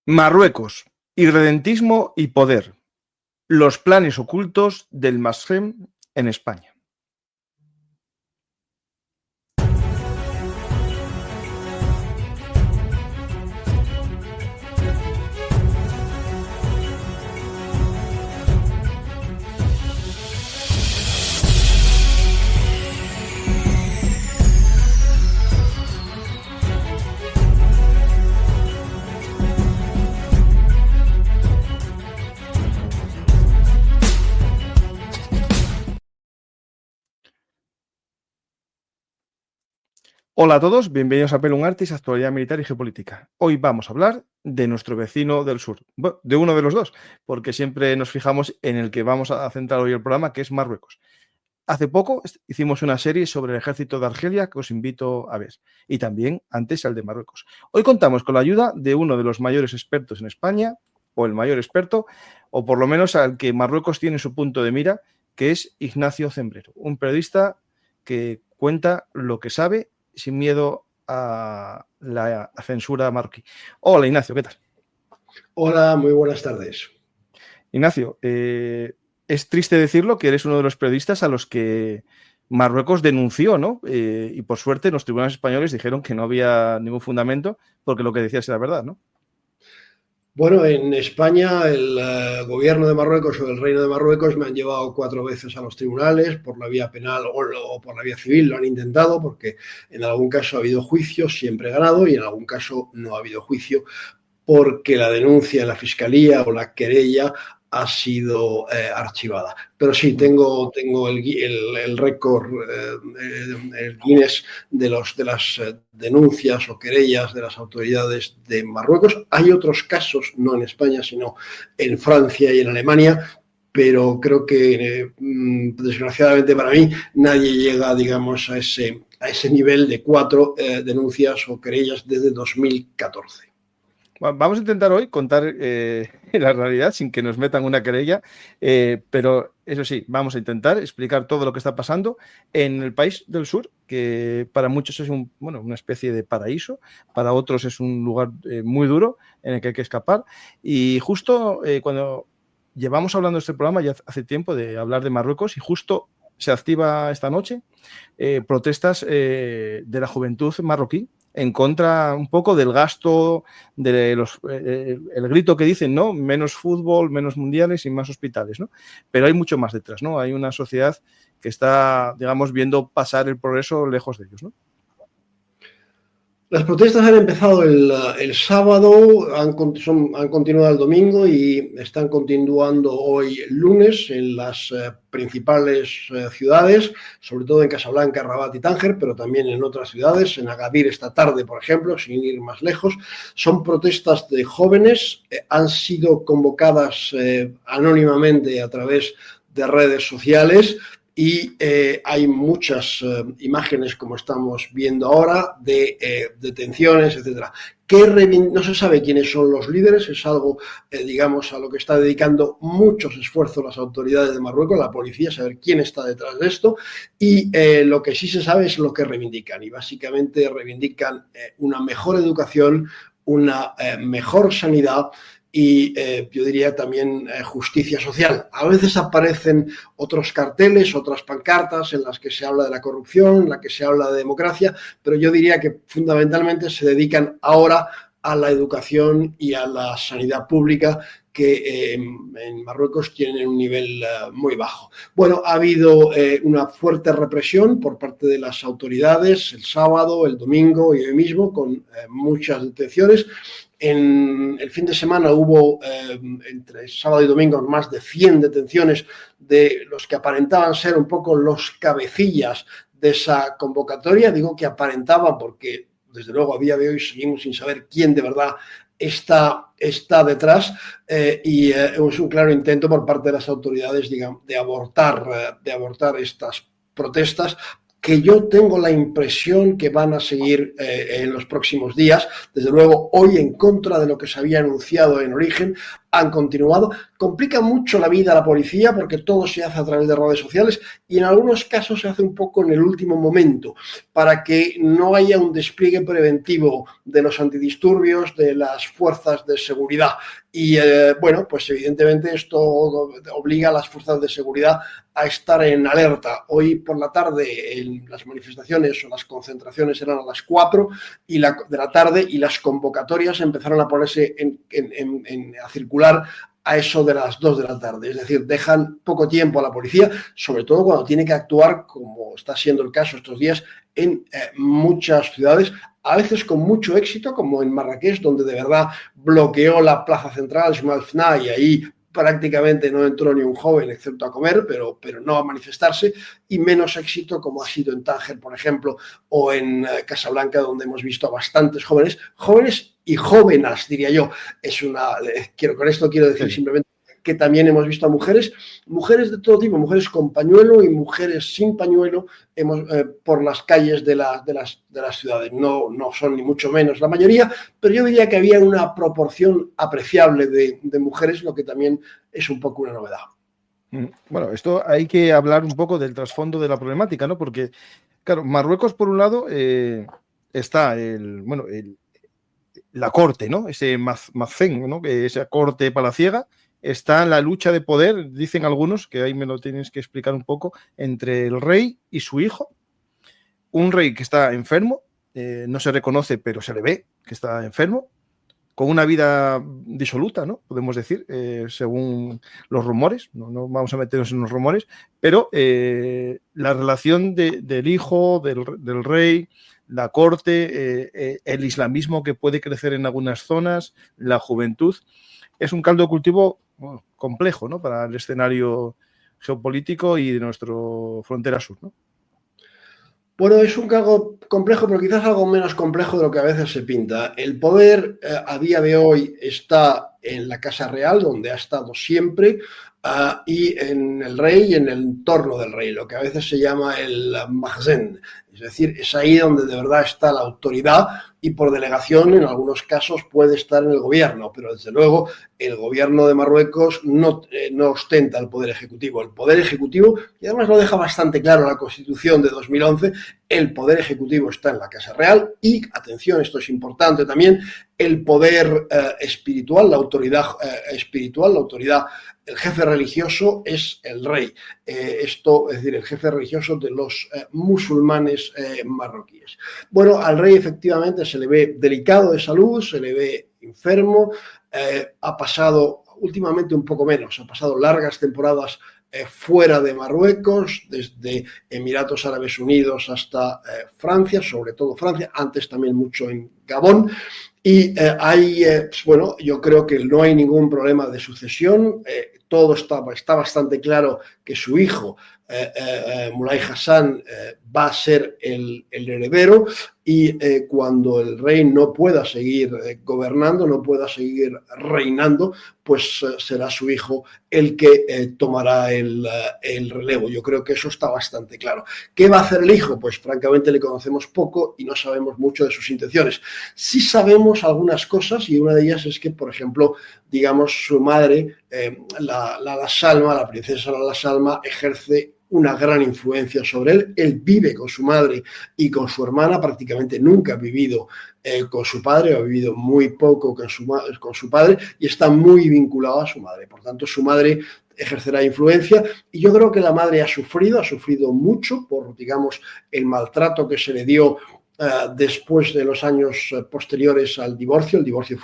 Marruecos, irredentismo y poder. Los planes ocultos del Mashrem en España. Hola a todos, bienvenidos a Pelum Artis, actualidad militar y geopolítica. Hoy vamos a hablar de nuestro vecino del sur, bueno, de uno de los dos, porque siempre nos fijamos en el que vamos a centrar hoy el programa, que es Marruecos. Hace poco hicimos una serie sobre el ejército de Argelia que os invito a ver, y también antes al de Marruecos. Hoy contamos con la ayuda de uno de los mayores expertos en España, o el mayor experto, o por lo menos al que Marruecos tiene su punto de mira, que es Ignacio Zembrero, un periodista que cuenta lo que sabe sin miedo a la censura marroquí. Hola, Ignacio, ¿qué tal? Hola, muy buenas tardes. Ignacio, es triste decirlo que eres uno de los periodistas a los que Marruecos denunció, ¿no? Y por suerte los tribunales españoles dijeron que no había ningún fundamento porque lo que decías era verdad, ¿no? Bueno, en España el gobierno de Marruecos o el Reino de Marruecos me han llevado 4 veces a los tribunales por la vía penal o por la vía civil, lo han intentado porque en algún caso ha habido juicio, siempre he ganado, y en algún caso no ha habido juicio porque la denuncia en la fiscalía o la querella ha sido archivada. Pero sí, tengo el récord, el Guinness de las denuncias o querellas de las autoridades de Marruecos. Hay otros casos, no en España, sino en Francia y en Alemania, pero creo que, desgraciadamente para mí, nadie llega, digamos, a ese nivel de 4 denuncias o querellas desde 2014. Vamos a intentar hoy contar la realidad sin que nos metan una querella, pero eso sí, vamos a intentar explicar todo lo que está pasando en el país del sur, que para muchos es una especie de paraíso, para otros es un lugar muy duro en el que hay que escapar. Y justo cuando llevamos hablando de este programa ya hace tiempo de hablar de Marruecos, y justo se activa esta noche protestas de la juventud marroquí en contra un poco del gasto, de el grito que dicen, ¿no? Menos fútbol, menos mundiales y más hospitales, ¿no? Pero hay mucho más detrás, ¿no? Hay una sociedad que está, digamos, viendo pasar el progreso lejos de ellos, ¿no? Las protestas han empezado el sábado, han continuado el domingo y están continuando hoy lunes en las principales ciudades, sobre todo en Casablanca, Rabat y Tánger, pero también en otras ciudades, en Agadir esta tarde, por ejemplo, sin ir más lejos. Son protestas de jóvenes, han sido convocadas anónimamente a través de redes sociales. Y hay muchas imágenes, como estamos viendo ahora, de detenciones, etcétera. No se sabe quiénes son los líderes, es algo, digamos, a lo que está dedicando muchos esfuerzos las autoridades de Marruecos, la policía, saber quién está detrás de esto, y lo que sí se sabe es lo que reivindican, y básicamente reivindican una mejor educación, una mejor sanidad, y yo diría también justicia social. A veces aparecen otros carteles, otras pancartas en las que se habla de la corrupción, en las que se habla de democracia, pero yo diría que fundamentalmente se dedican ahora a la educación y a la sanidad pública, que en Marruecos tienen un nivel muy bajo. Bueno, ha habido una fuerte represión por parte de las autoridades el sábado, el domingo y hoy mismo, con muchas detenciones. En el fin de semana hubo, entre sábado y domingo, más de 100 detenciones de los que aparentaban ser un poco los cabecillas de esa convocatoria. Digo que aparentaban porque, desde luego, a día de hoy seguimos sin saber quién de verdad está detrás, y es un claro intento por parte de las autoridades, digamos, de abortar estas protestas, que yo tengo la impresión que van a seguir en los próximos días. Desde luego, hoy, en contra de lo que se había anunciado en origen, han continuado. Complica mucho la vida a la policía porque todo se hace a través de redes sociales y en algunos casos se hace un poco en el último momento para que no haya un despliegue preventivo de los antidisturbios, de las fuerzas de seguridad. Y bueno, pues evidentemente esto obliga a las fuerzas de seguridad a estar en alerta. Hoy por la tarde las manifestaciones o las concentraciones eran a las 4 de la tarde y las convocatorias empezaron a ponerse a circular a eso de las 2 de la tarde. Es decir, dejan poco tiempo a la policía, sobre todo cuando tiene que actuar, como está siendo el caso estos días, en muchas ciudades, a veces con mucho éxito, como en Marrakech, donde de verdad bloqueó la plaza central, Jemaa el-Fna, y ahí prácticamente no entró ni un joven, excepto a comer, pero no a manifestarse, y menos éxito como ha sido en Tánger, por ejemplo, o en Casablanca, donde hemos visto a bastantes jóvenes y jóvenes, diría yo. Con esto quiero decir simplemente que también hemos visto a mujeres de todo tipo, mujeres con pañuelo y mujeres sin pañuelo por las calles de las ciudades. No son ni mucho menos la mayoría, pero yo diría que había una proporción apreciable de mujeres, lo que también es un poco una novedad. Bueno, esto hay que hablar un poco del trasfondo de la problemática, ¿no? Porque, claro, Marruecos, por un lado, está la corte, ¿no? Ese Mazén, ¿no? Esa corte palaciega. Está la lucha de poder, dicen algunos, que ahí me lo tienes que explicar un poco, entre el rey y su hijo. Un rey que está enfermo, no se reconoce, pero se le ve que está enfermo, con una vida disoluta, ¿no? Podemos decir, según los rumores, no vamos a meternos en los rumores, pero la relación del hijo, del rey, la corte, el islamismo que puede crecer en algunas zonas, la juventud, es un caldo de cultivo complejo, ¿no? Para el escenario geopolítico y de nuestra frontera sur, ¿no? Bueno, es un cargo complejo, pero quizás algo menos complejo de lo que a veces se pinta. El poder a día de hoy está en la Casa Real, donde ha estado siempre, y en el rey y en el entorno del rey, lo que a veces se llama el Mahzen. Es decir, es ahí donde de verdad está la autoridad y por delegación en algunos casos puede estar en el gobierno, pero desde luego el gobierno de Marruecos no ostenta el poder ejecutivo. El poder ejecutivo, y además lo deja bastante claro la Constitución de 2011, el poder ejecutivo está en la Casa Real y, atención, esto es importante también, el poder espiritual, la autoridad espiritual, la autoridad, el jefe religioso es el rey. Es decir, el jefe religioso de los musulmanes marroquíes. Bueno, al rey efectivamente se le ve delicado de salud, se le ve enfermo, ha pasado últimamente un poco menos, ha pasado largas temporadas fuera de Marruecos, desde Emiratos Árabes Unidos hasta Francia, sobre todo Francia, antes también mucho en Gabón. Y bueno, yo creo que no hay ningún problema de sucesión. Todo está bastante claro que su hijo, Moulay Hassan, va a ser el heredero y cuando el rey no pueda seguir gobernando, no pueda seguir reinando, pues será su hijo el que tomará el relevo. Yo creo que eso está bastante claro. ¿Qué va a hacer el hijo? Pues francamente le conocemos poco y no sabemos mucho de sus intenciones. Sí sabemos algunas cosas y una de ellas es que, por ejemplo, digamos, su madre, la Salma, la princesa La Salma, ejerce una gran influencia sobre él. Él vive con su madre y con su hermana, prácticamente nunca ha vivido con su padre, ha vivido muy poco con su padre y está muy vinculado a su madre. Por tanto, su madre ejercerá influencia y yo creo que la madre ha sufrido mucho por, digamos, el maltrato que se le dio después de los años posteriores al divorcio. El divorcio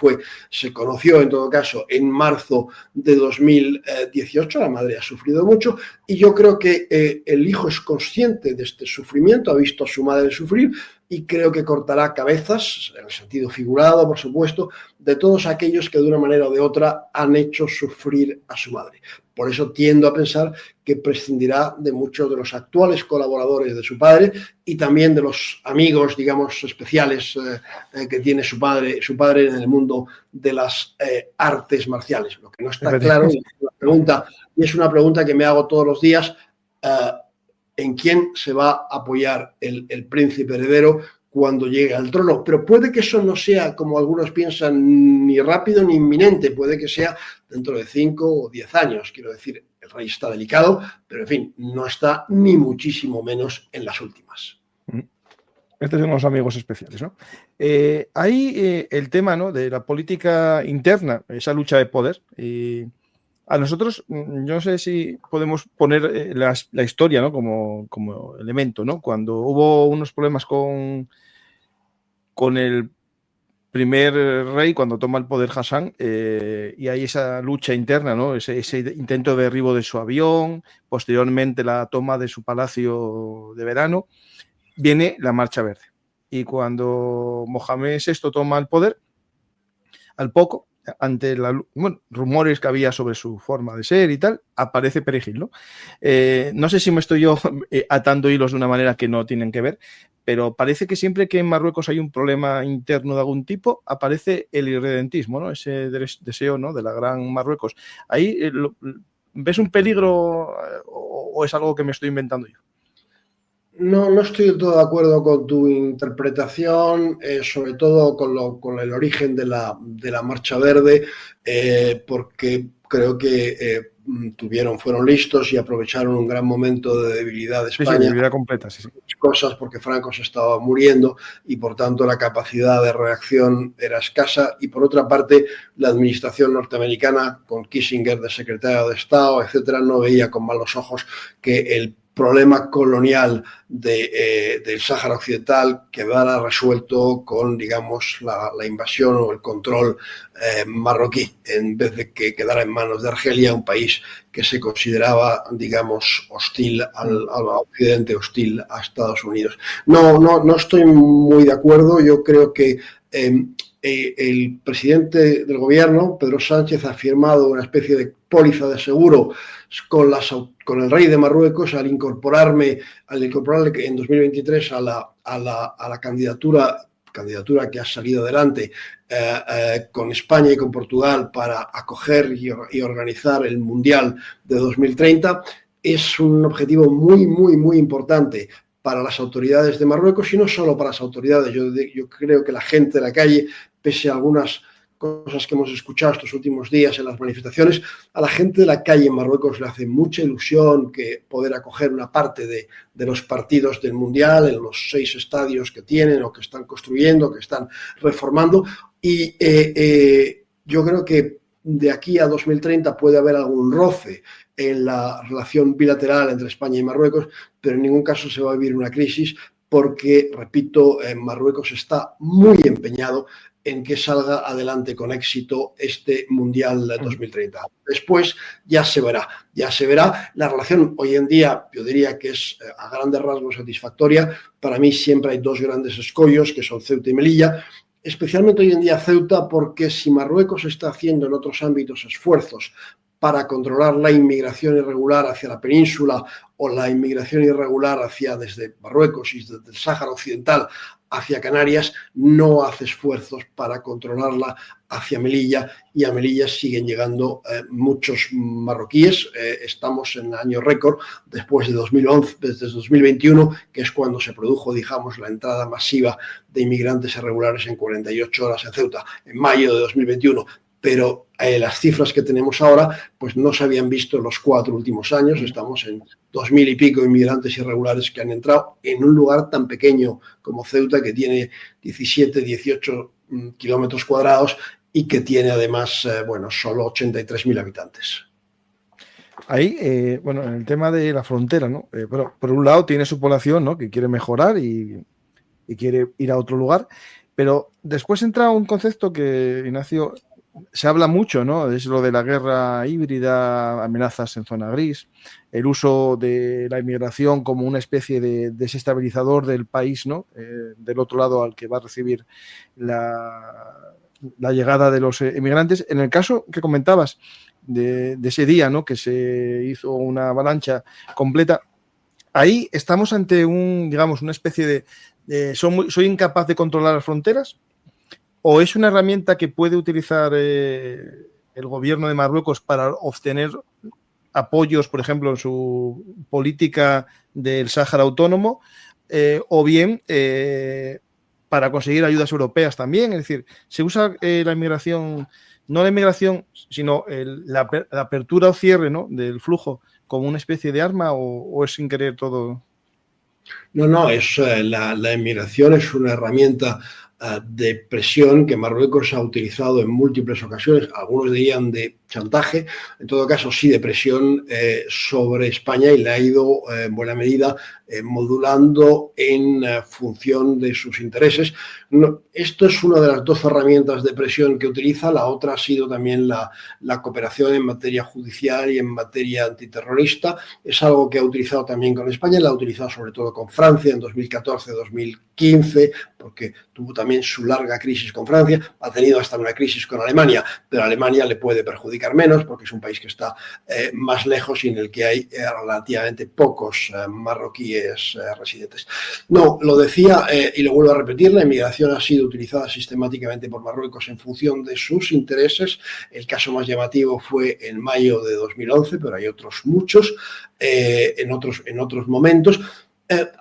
se conoció en todo caso en marzo de 2018, la madre ha sufrido mucho y yo creo que el hijo es consciente de este sufrimiento, ha visto a su madre sufrir y creo que cortará cabezas, en el sentido figurado, por supuesto, de todos aquellos que de una manera o de otra han hecho sufrir a su madre. Por eso tiendo a pensar que prescindirá de muchos de los actuales colaboradores de su padre y también de los amigos, digamos, especiales que tiene su padre en el mundo de las artes marciales. Lo que no está claro es una pregunta que me hago todos los días, ¿en quién se va a apoyar el príncipe heredero cuando llegue al trono. Pero puede que eso no sea, como algunos piensan, ni rápido ni inminente. Puede que sea dentro de 5 o 10 años. Quiero decir, el rey está delicado, pero en fin, no está ni muchísimo menos en las últimas. Estos son los amigos especiales, ¿no? Hay el tema, ¿no?, de la política interna, esa lucha de poder. A nosotros, yo no sé si podemos poner la historia, ¿no?, como elemento, ¿no? Cuando hubo unos problemas con el primer rey, cuando toma el poder Hassan, y hay esa lucha interna, ¿no?, ese intento de derribo de su avión, posteriormente la toma de su palacio de verano, viene la Marcha Verde. Y cuando Mohamed VI toma el poder, al poco, ante rumores que había sobre su forma de ser y tal, aparece Perejil, ¿no? No sé si me estoy yo atando hilos de una manera que no tienen que ver, pero parece que siempre que en Marruecos hay un problema interno de algún tipo, aparece el irredentismo, ¿no? Ese deseo, ¿no?, de la gran Marruecos. Ahí, ¿ves un peligro o es algo que me estoy inventando yo? No estoy del todo de acuerdo con tu interpretación, sobre todo con el origen de la Marcha Verde, porque creo que fueron listos y aprovecharon un gran momento de debilidad de España. Sí, debilidad completa, sí. Cosas porque Franco se estaba muriendo y por tanto la capacidad de reacción era escasa, y por otra parte la administración norteamericana con Kissinger de secretario de Estado, etcétera, no veía con malos ojos que el problema colonial del Sáhara Occidental quedara resuelto con, digamos, la invasión o el control marroquí, en vez de que quedara en manos de Argelia, un país que se consideraba, digamos, hostil al Occidente, hostil a Estados Unidos. No estoy muy de acuerdo. Yo creo que el presidente del gobierno, Pedro Sánchez, ha firmado una especie de póliza de seguro con el rey de Marruecos al incorporarle en 2023 a la candidatura que ha salido adelante con España y con Portugal para acoger y organizar el Mundial de 2030. Es un objetivo muy, muy, muy importante para las autoridades de Marruecos, y no solo para las autoridades. Yo creo que la gente de la calle, pese a algunas cosas que hemos escuchado estos últimos días en las manifestaciones, a la gente de la calle en Marruecos le hace mucha ilusión que poder acoger una parte de los partidos del Mundial en los 6 estadios que tienen o que están construyendo, que están reformando. Y yo creo que de aquí a 2030 puede haber algún roce en la relación bilateral entre España y Marruecos, pero en ningún caso se va a vivir una crisis porque, repito, Marruecos está muy empeñado en que salga adelante con éxito este Mundial 2030. Después ya se verá. La relación hoy en día, yo diría que es a grandes rasgos satisfactoria. Para mí siempre hay 2 grandes escollos, que son Ceuta y Melilla. Especialmente hoy en día Ceuta, porque si Marruecos está haciendo en otros ámbitos esfuerzos para controlar la inmigración irregular hacia la península o la inmigración irregular desde Marruecos y desde el Sáhara Occidental hacia Canarias, no hace esfuerzos para controlarla hacia Melilla, y a Melilla siguen llegando muchos marroquíes. Estamos en año récord después de 2011, desde 2021, que es cuando se produjo, digamos, la entrada masiva de inmigrantes irregulares en 48 horas en Ceuta, en mayo de 2021. Pero las cifras que tenemos ahora pues no se habían visto en los 4 últimos años. Estamos en 2.000 y pico inmigrantes irregulares que han entrado en un lugar tan pequeño como Ceuta, que tiene 17, 18 kilómetros cuadrados y que tiene además, solo 83.000 habitantes. Ahí, en el tema de la frontera, ¿no? Por un lado tiene su población, ¿no?, que quiere mejorar y quiere ir a otro lugar, pero después entra un concepto que, Ignacio, se habla mucho, ¿no? Es lo de la guerra híbrida, amenazas en zona gris, el uso de la inmigración como una especie de desestabilizador del país, ¿no? Del otro lado al que va a recibir la llegada de los inmigrantes. En el caso que comentabas de ese día, ¿no?, que se hizo una avalancha completa, ahí estamos ante una especie de soy incapaz de controlar las fronteras. ¿O es una herramienta que puede utilizar el gobierno de Marruecos para obtener apoyos, por ejemplo, en su política del Sáhara Autónomo? O bien para conseguir ayudas europeas también. Es decir, se usa la inmigración, no la inmigración, sino la apertura o cierre, ¿no?, del flujo como una especie de arma, o es sin querer todo. No, es la inmigración es una herramienta de presión que Marruecos ha utilizado en múltiples ocasiones, algunos dirían de chantaje, en todo caso sí de presión sobre España, y la ha ido en buena medida modulando en función de sus intereses. No, esto es una de las dos herramientas de presión que utiliza. La otra ha sido también la cooperación en materia judicial y en materia antiterrorista. Es algo que ha utilizado también con España, la ha utilizado sobre todo con Francia en 2014-2015, porque tuvo también su larga crisis con Francia, ha tenido hasta una crisis con Alemania, pero a Alemania le puede perjudicar menos porque es un país que está más lejos y en el que hay relativamente pocos marroquíes residentes. No, lo decía y lo vuelvo a repetir, la inmigración ha sido utilizada sistemáticamente por Marruecos en función de sus intereses. El caso más llamativo fue en mayo de 2011, pero hay otros muchos en otros momentos.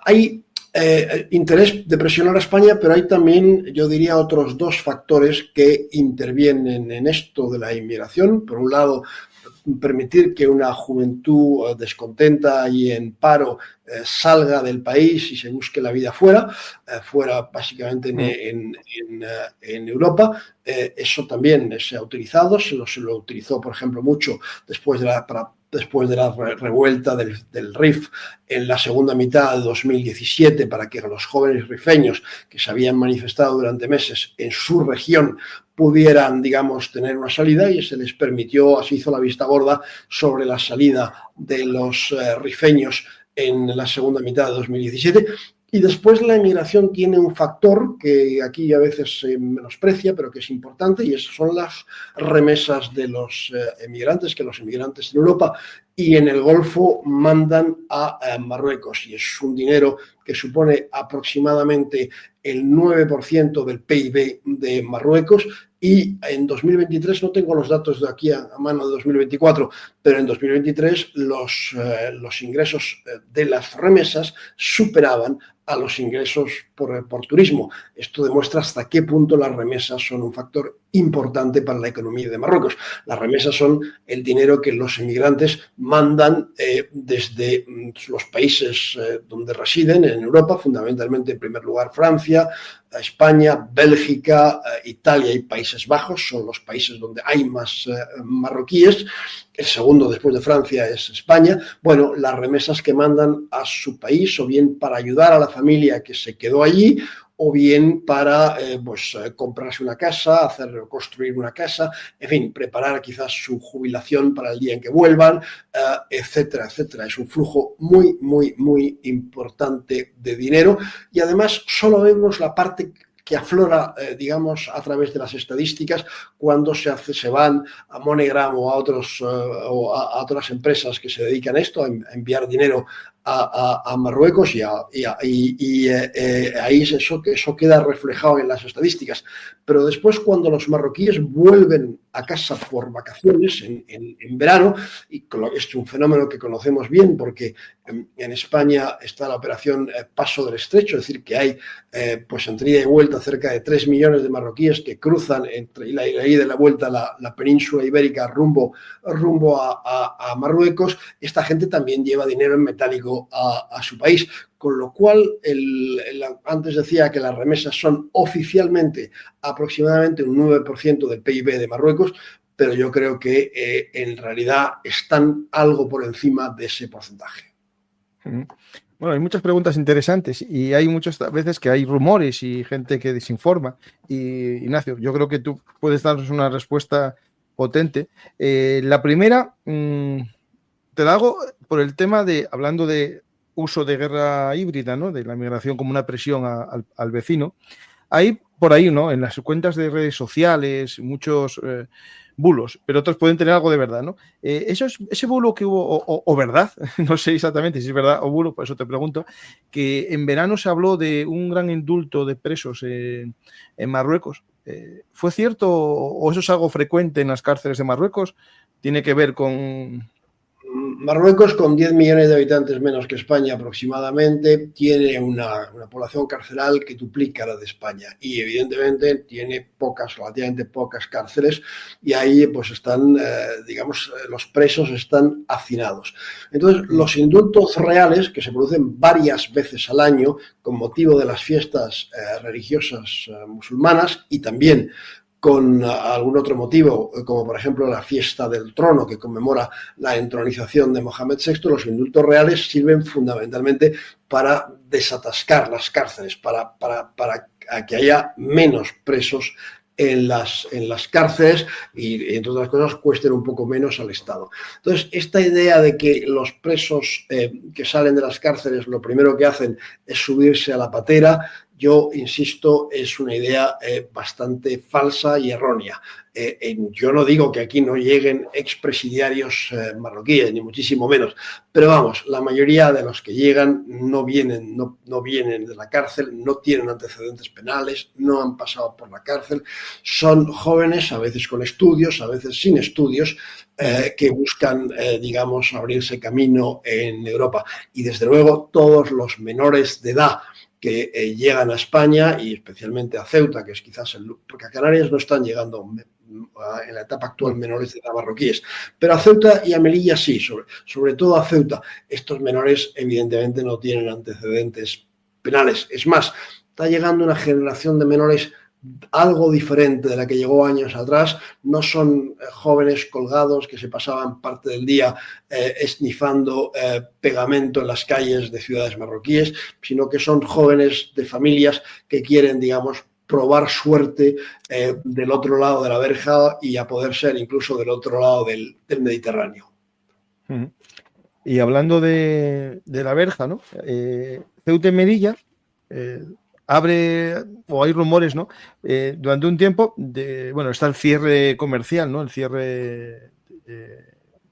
Hay interés de presionar a España, pero hay también, yo diría, otros dos factores que intervienen en esto de la inmigración. Por un lado, permitir que una juventud descontenta y en paro salga del país y se busque la vida fuera básicamente en Europa. Eso también se ha utilizado, se lo utilizó, por ejemplo, mucho después de la revuelta del RIF en la segunda mitad de 2017, para que los jóvenes rifeños que se habían manifestado durante meses en su región pudieran, digamos, tener una salida, y se les permitió, así hizo la vista gorda sobre la salida de los rifeños en la segunda mitad de 2017. Y después la inmigración tiene un factor que aquí a veces se menosprecia, pero que es importante, y son las remesas de los emigrantes, que los inmigrantes en Europa y en el Golfo mandan a Marruecos, y es un dinero que supone aproximadamente el 9% del PIB de Marruecos. Y en 2023, no tengo los datos de aquí a mano de 2024, pero en 2023 los ingresos de las remesas superaban a los ingresos por turismo. Esto demuestra hasta qué punto las remesas son un factor importante para la economía de Marruecos. Las remesas son el dinero que los inmigrantes mandan desde los países donde residen en Europa, fundamentalmente en primer lugar Francia, España, Bélgica, Italia y Países Bajos, son los países donde hay más marroquíes. El segundo después de Francia es España. Bueno, las remesas que mandan a su país, o bien para ayudar a la familia que se quedó allí, o bien para comprarse una casa, construir una casa, en fin, preparar quizás su jubilación para el día en que vuelvan, etcétera, etcétera. Es un flujo muy, muy, muy importante de dinero, y además solo vemos la parte que aflora, digamos, a través de las estadísticas, cuando se van a MoneyGram o a otras empresas que se dedican a esto, a enviar dinero a Marruecos, y ahí eso queda reflejado en las estadísticas. Pero después, cuando los marroquíes vuelven a casa por vacaciones en verano, y es un fenómeno que conocemos bien porque en España está la operación Paso del Estrecho, es decir, que hay pues entre ida y vuelta cerca de 3 millones de marroquíes que cruzan entre la ida y la vuelta la península ibérica rumbo a Marruecos. Esta gente también lleva dinero en metálico a su país, con lo cual antes decía que las remesas son oficialmente aproximadamente un 9% del PIB de Marruecos, pero yo creo que en realidad están algo por encima de ese porcentaje. Bueno, hay muchas preguntas interesantes, y hay muchas veces que hay rumores y gente que desinforma. Y Ignacio, yo creo que tú puedes darnos una respuesta potente. La primera te la hago por el tema de, hablando de uso de guerra híbrida, ¿no?, de la migración como una presión al vecino. Hay por ahí, ¿no?, en las cuentas de redes sociales, muchos bulos, pero otros pueden tener algo de verdad, ¿no? Ese bulo que hubo, o verdad, no sé exactamente si es verdad o bulo, por eso te pregunto, que en verano se habló de un gran indulto de presos en Marruecos. ¿Fue cierto, o eso es algo frecuente en las cárceles de Marruecos? ¿Tiene que ver con...? Marruecos, con 10 millones de habitantes menos que España aproximadamente, tiene una población carceral que duplica la de España y evidentemente tiene relativamente pocas cárceles, y ahí pues están, digamos, los presos están hacinados. Entonces, los indultos reales, que se producen varias veces al año con motivo de las fiestas religiosas musulmanas y también con algún otro motivo, como por ejemplo la fiesta del trono que conmemora la entronización de Mohamed VI, los indultos reales sirven fundamentalmente para desatascar las cárceles, para que haya menos presos en las cárceles y, entre otras cosas, cuesten un poco menos al Estado. Entonces, esta idea de que los presos que salen de las cárceles lo primero que hacen es subirse a la patera, yo insisto, es una idea bastante falsa y errónea. Yo no digo que aquí no lleguen expresidiarios marroquíes, ni muchísimo menos, pero vamos, la mayoría de los que llegan no vienen de la cárcel, no tienen antecedentes penales, no han pasado por la cárcel, son jóvenes, a veces con estudios, a veces sin estudios, que buscan, digamos, abrirse camino en Europa. Y desde luego todos los menores de edad que llegan a España y especialmente a Ceuta, que es quizás porque a Canarias no están llegando en la etapa actual menores de edad marroquíes, pero a Ceuta y a Melilla sí, sobre todo a Ceuta. Estos menores evidentemente no tienen antecedentes penales. Es más, está llegando una generación de menores algo diferente de la que llegó años atrás. No son jóvenes colgados que se pasaban parte del día esnifando pegamento en las calles de ciudades marroquíes, sino que son jóvenes de familias que quieren, digamos, probar suerte del otro lado de la verja y a poder ser incluso del otro lado del Mediterráneo. Y hablando de la verja, ¿no? Ceuta y Melilla abre, o hay rumores, ¿no? Durante un tiempo, bueno, está el cierre comercial, ¿no? El cierre,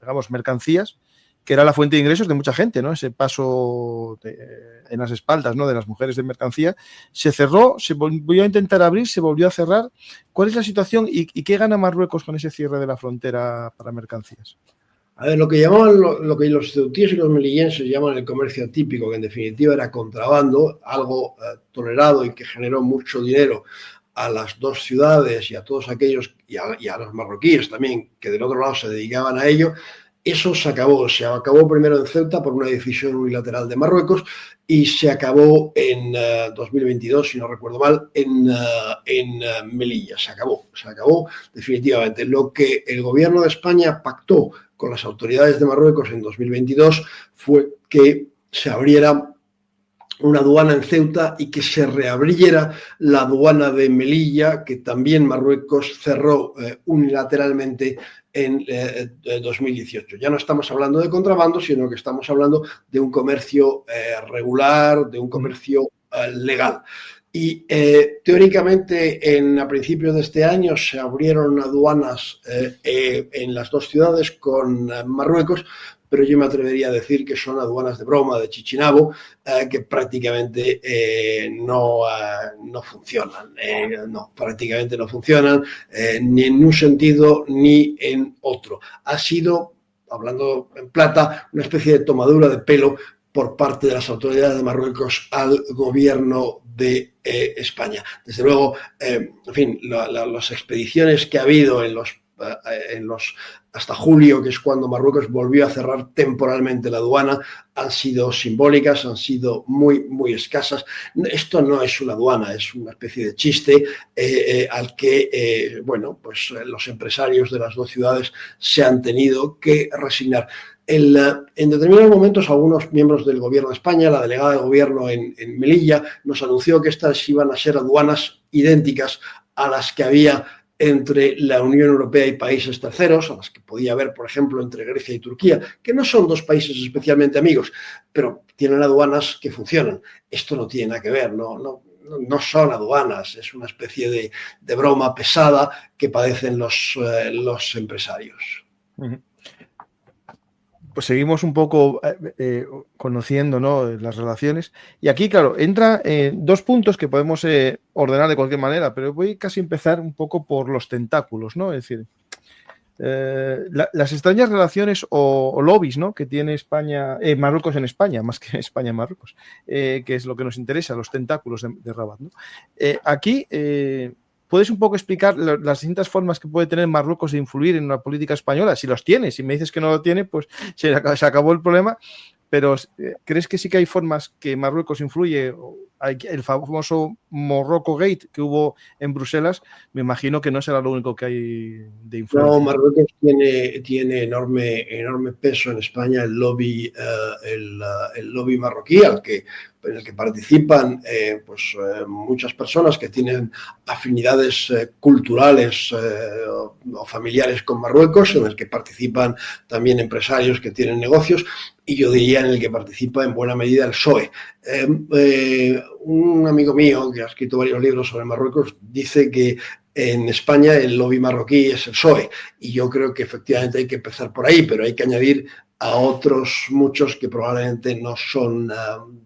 digamos, mercancías, que era la fuente de ingresos de mucha gente, ¿no? Ese paso en las espaldas, ¿no? De las mujeres de mercancía. Se cerró, se volvió a intentar abrir, se volvió a cerrar. ¿Cuál es la situación y qué gana Marruecos con ese cierre de la frontera para mercancías? A ver, lo que llamaban, lo que los ceutíes y los melillenses llaman el comercio típico, que en definitiva era contrabando, algo tolerado y que generó mucho dinero a las dos ciudades y a todos aquellos, y a los marroquíes también, que del otro lado se dedicaban a ello. Eso se acabó primero en Ceuta por una decisión unilateral de Marruecos y se acabó en 2022, si no recuerdo mal, en Melilla. Se acabó definitivamente. Lo que el gobierno de España pactó con las autoridades de Marruecos en 2022 fue que se abriera una aduana en Ceuta y que se reabriera la aduana de Melilla, que también Marruecos cerró unilateralmente en 2018. Ya no estamos hablando de contrabando, sino que estamos hablando de un comercio regular, de un comercio legal. Y teóricamente a principios de este año se abrieron aduanas en las dos ciudades con Marruecos, pero yo me atrevería a decir que son aduanas de broma, de chichinabo, que prácticamente no funcionan. Prácticamente no funcionan ni en un sentido ni en otro. Ha sido, hablando en plata, una especie de tomadura de pelo por parte de las autoridades de Marruecos al gobierno de España. Desde luego, en fin, las expediciones que ha habido en los hasta julio, que es cuando Marruecos volvió a cerrar temporalmente la aduana, han sido simbólicas, han sido muy, muy escasas. Esto no es una aduana, es una especie de chiste al que, bueno, pues los empresarios de las dos ciudades se han tenido que resignar. En determinados momentos, algunos miembros del gobierno de España, la delegada del gobierno en Melilla, nos anunció que estas iban a ser aduanas idénticas a las que había entre la Unión Europea y países terceros, a las que podía haber, por ejemplo, entre Grecia y Turquía, que no son dos países especialmente amigos, pero tienen aduanas que funcionan. Esto no tiene nada que ver, no son aduanas, es una especie de broma pesada que padecen los empresarios. Pues seguimos un poco conociendo, ¿no?, las relaciones. Y aquí, claro, entra dos puntos que podemos ordenar de cualquier manera, pero voy casi a empezar un poco por los tentáculos, ¿no? Es decir, las extrañas relaciones o lobbies, ¿no?, que tiene España, Marruecos en España, más que España en Marruecos, que es lo que nos interesa, los tentáculos de Rabat, ¿no? Aquí, ¿puedes un poco explicar las distintas formas que puede tener Marruecos de influir en la política española? Si los tiene, si me dices que no lo tiene, pues se acabó el problema. Pero ¿crees que sí que hay formas que Marruecos influye? El famoso Morocco Gate que hubo en Bruselas, me imagino que no será lo único que hay de influencia. No, Marruecos tiene enorme peso en España el lobby, el lobby marroquí, en el que participan muchas personas que tienen afinidades culturales o familiares con Marruecos, en el que participan también empresarios que tienen negocios, y yo diría en el que participa en buena medida el PSOE. Un amigo mío que ha escrito varios libros sobre Marruecos dice que en España el lobby marroquí es el PSOE, y yo creo que efectivamente hay que empezar por ahí, pero hay que añadir a otros muchos que probablemente no son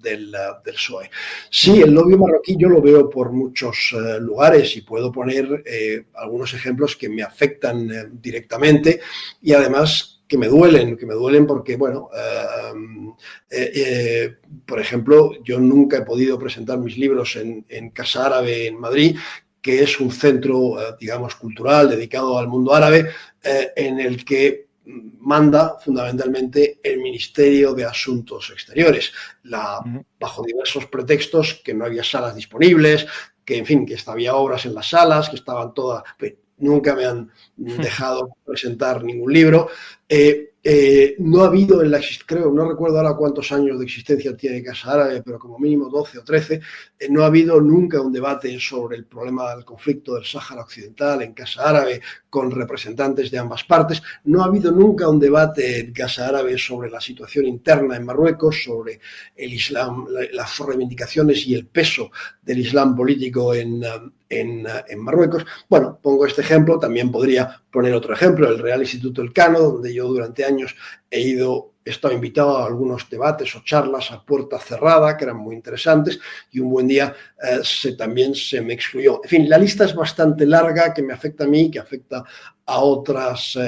del PSOE. Sí, el lobby marroquí yo lo veo por muchos lugares, y puedo poner algunos ejemplos que me afectan directamente y además que me duelen porque, bueno, por ejemplo, yo nunca he podido presentar mis libros en Casa Árabe en Madrid, que es un centro, digamos, cultural dedicado al mundo árabe, en el que manda fundamentalmente el Ministerio de Asuntos Exteriores, bajo diversos pretextos, que no había salas disponibles, que, en fin, que había obras en las salas, que estaban todas... Nunca me han dejado presentar ningún libro. No ha habido creo, no recuerdo ahora cuántos años de existencia tiene Casa Árabe, pero como mínimo 12 o 13, no ha habido nunca un debate sobre el problema del conflicto del Sáhara Occidental en Casa Árabe con representantes de ambas partes. No ha habido nunca un debate en Casa Árabe sobre la situación interna en Marruecos, sobre el Islam, las reivindicaciones y el peso del Islam político en Marruecos. Bueno, pongo este ejemplo, también podría poner otro ejemplo, el Real Instituto Elcano, donde yo durante años he estado invitado a algunos debates o charlas a puerta cerrada, que eran muy interesantes, y un buen día también se me excluyó. En fin, la lista es bastante larga, que me afecta a mí, que afecta a otras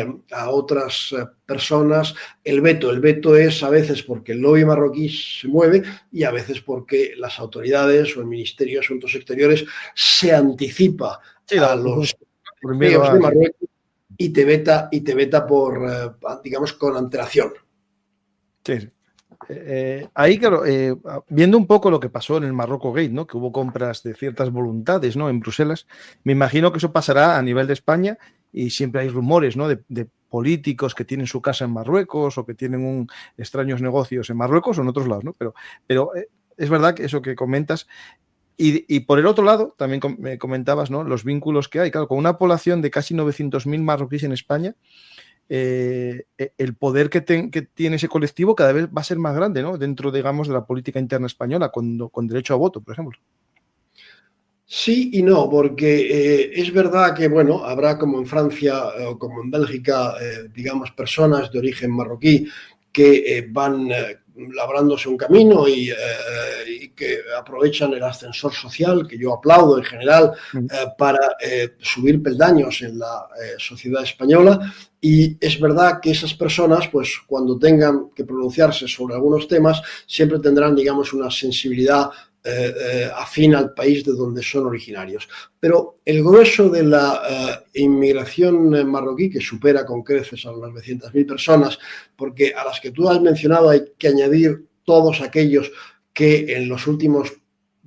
personas. El veto es a veces porque el lobby marroquí se mueve, y a veces porque las autoridades o el Ministerio de Asuntos Exteriores se anticipa a los deseos de Marruecos y te veta por, digamos, con antelación. Sí. Ahí, claro, viendo un poco lo que pasó en el Morocco Gate, ¿no?, que hubo compras de ciertas voluntades, ¿no?, en Bruselas, me imagino que eso pasará a nivel de España, y siempre hay rumores, ¿no?, de políticos que tienen su casa en Marruecos o que tienen extraños negocios en Marruecos o en otros lados, ¿no? Pero es verdad que eso que comentas. Y por el otro lado, también me comentabas, ¿no?, los vínculos que hay. Claro, con una población de casi 900.000 marroquíes en España, el poder que tiene ese colectivo cada vez va a ser más grande, ¿no?, dentro, digamos, de la política interna española, con derecho a voto, por ejemplo. Sí y no, porque es verdad que, bueno, habrá, como en Francia o como en Bélgica, digamos, personas de origen marroquí que van labrándose un camino y que aprovechan el ascensor social, que yo aplaudo en general, para subir peldaños en la sociedad española. Y es verdad que esas personas, pues cuando tengan que pronunciarse sobre algunos temas, siempre tendrán, digamos, una sensibilidad afín al país de donde son originarios. Pero el grueso de la inmigración marroquí, que supera con creces a las 900.000 personas, porque a las que tú has mencionado hay que añadir todos aquellos que en los últimos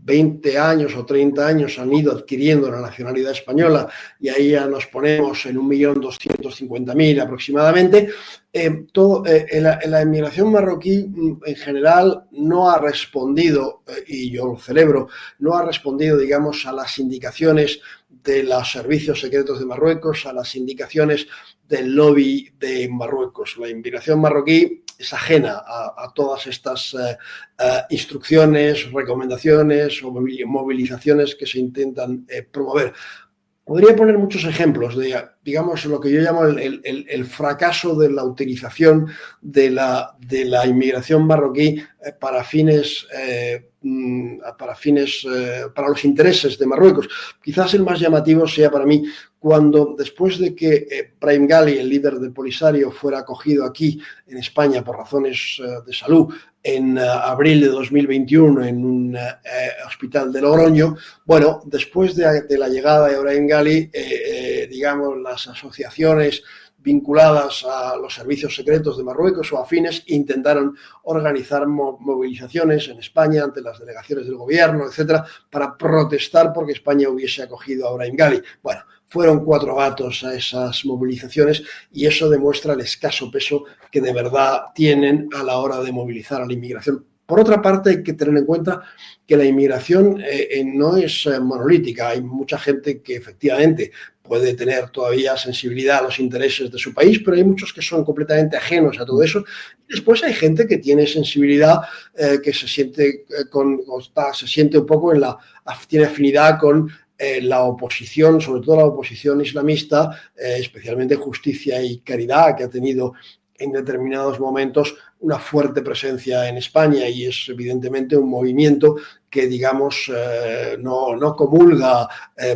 20 años o 30 años han ido adquiriendo la nacionalidad española, y ahí ya nos ponemos en 1.250.000 aproximadamente. La inmigración marroquí en general no ha respondido, y yo lo celebro, no ha respondido, digamos, a las indicaciones de los servicios secretos de Marruecos, a las indicaciones del lobby de Marruecos. La inmigración marroquí es ajena a todas estas instrucciones, recomendaciones o movilizaciones que se intentan promover. Podría poner muchos ejemplos de, digamos, lo que yo llamo el fracaso de la utilización de la inmigración marroquí para los intereses de Marruecos. Quizás el más llamativo sea para mí cuando después de que Brahim Ghali, el líder del Polisario, fuera acogido aquí en España por razones de salud en abril de 2021 en un hospital de Logroño, bueno, después de la llegada de Brahim Ghali, digamos, las asociaciones vinculadas a los servicios secretos de Marruecos o afines intentaron organizar movilizaciones en España ante las delegaciones del gobierno, etcétera, para protestar porque España hubiese acogido a Brahim Ghali. Bueno, fueron 4 gatos a esas movilizaciones y eso demuestra el escaso peso que de verdad tienen a la hora de movilizar a la inmigración. Por otra parte, hay que tener en cuenta que la inmigración no es monolítica. Hay mucha gente que efectivamente puede tener todavía sensibilidad a los intereses de su país, pero hay muchos que son completamente ajenos a todo eso. Después hay gente que tiene sensibilidad, que se siente un poco tiene afinidad con la oposición, sobre todo la oposición islamista, especialmente Justicia y Caridad, que ha tenido en determinados momentos una fuerte presencia en España y es evidentemente un movimiento que, digamos, no comulga,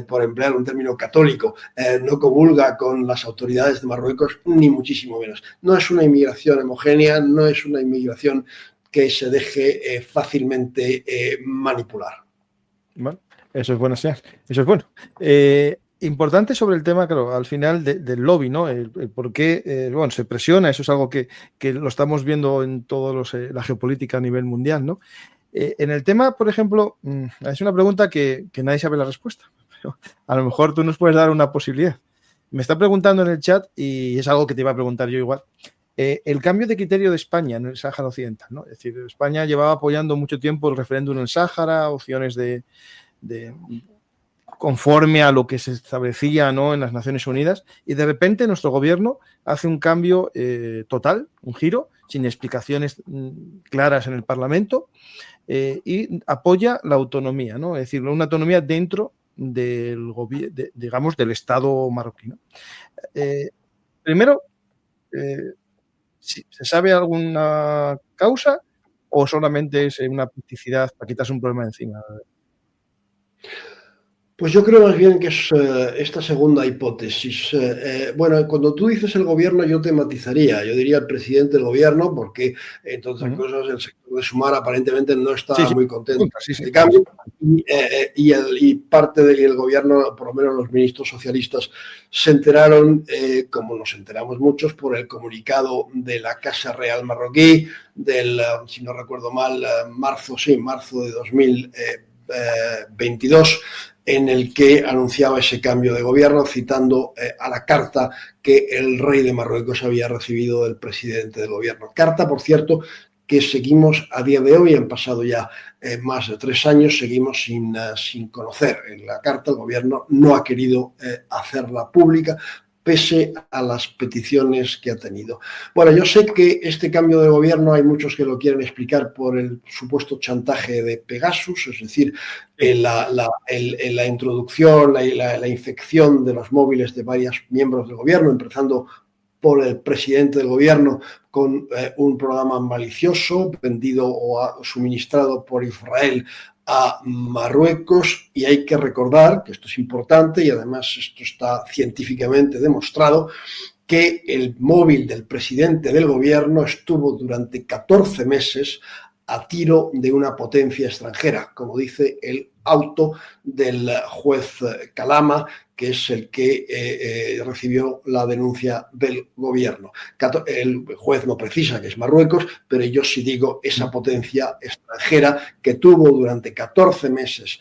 por emplear un término católico, no comulga con las autoridades de Marruecos, ni muchísimo menos. No es una inmigración homogénea, no es una inmigración que se deje fácilmente manipular. Bueno, eso es buena señal. Eso es bueno. Importante sobre el tema, claro, al final del lobby, ¿no? El por qué, bueno, se presiona, eso es algo que lo estamos viendo en todos la geopolítica a nivel mundial, ¿no? En el tema, por ejemplo, es una pregunta que nadie sabe la respuesta, pero a lo mejor tú nos puedes dar una posibilidad. Me está preguntando en el chat, y es algo que te iba a preguntar yo igual, el cambio de criterio de España en el Sáhara Occidental, ¿no? Es decir, España llevaba apoyando mucho tiempo el referéndum en el Sáhara, opciones de conforme a lo que se establecía, ¿no?, en las Naciones Unidas, y de repente nuestro gobierno hace un cambio total, un giro, sin explicaciones claras en el Parlamento, y apoya la autonomía, ¿no? Es decir, una autonomía dentro del digamos, del Estado marroquí, ¿no? Primero, ¿se sabe alguna causa o solamente es una practicidad para quitarse un problema de encima? Pues yo creo más bien que es esta segunda hipótesis. Bueno, cuando tú dices el gobierno, yo te matizaría. Yo diría el presidente del gobierno, porque entre otras cosas el sector de Sumar aparentemente no está muy contento. Sí. Cambio, y parte del gobierno, por lo menos los ministros socialistas, se enteraron, como nos enteramos muchos, por el comunicado de la Casa Real marroquí del, si no recuerdo mal, marzo de 2022, en el que anunciaba ese cambio de gobierno, citando a la carta que el rey de Marruecos había recibido del presidente del gobierno. Carta, por cierto, que seguimos a día de hoy, han pasado ya más de 3 años, seguimos sin conocer. En la carta el gobierno no ha querido hacerla pública, pese a las peticiones que ha tenido. Bueno, yo sé que este cambio de gobierno hay muchos que lo quieren explicar por el supuesto chantaje de Pegasus, es decir, la introducción, la infección de los móviles de varios miembros del gobierno, empezando por el presidente del gobierno con un programa malicioso vendido o suministrado por Israel a Marruecos, y hay que recordar que esto es importante y además esto está científicamente demostrado, que el móvil del presidente del gobierno estuvo durante 14 meses a tiro de una potencia extranjera, como dice el auto del juez Calama, que es el que recibió la denuncia del gobierno. El juez no precisa que es Marruecos, pero yo sí digo esa potencia extranjera que tuvo durante 14 meses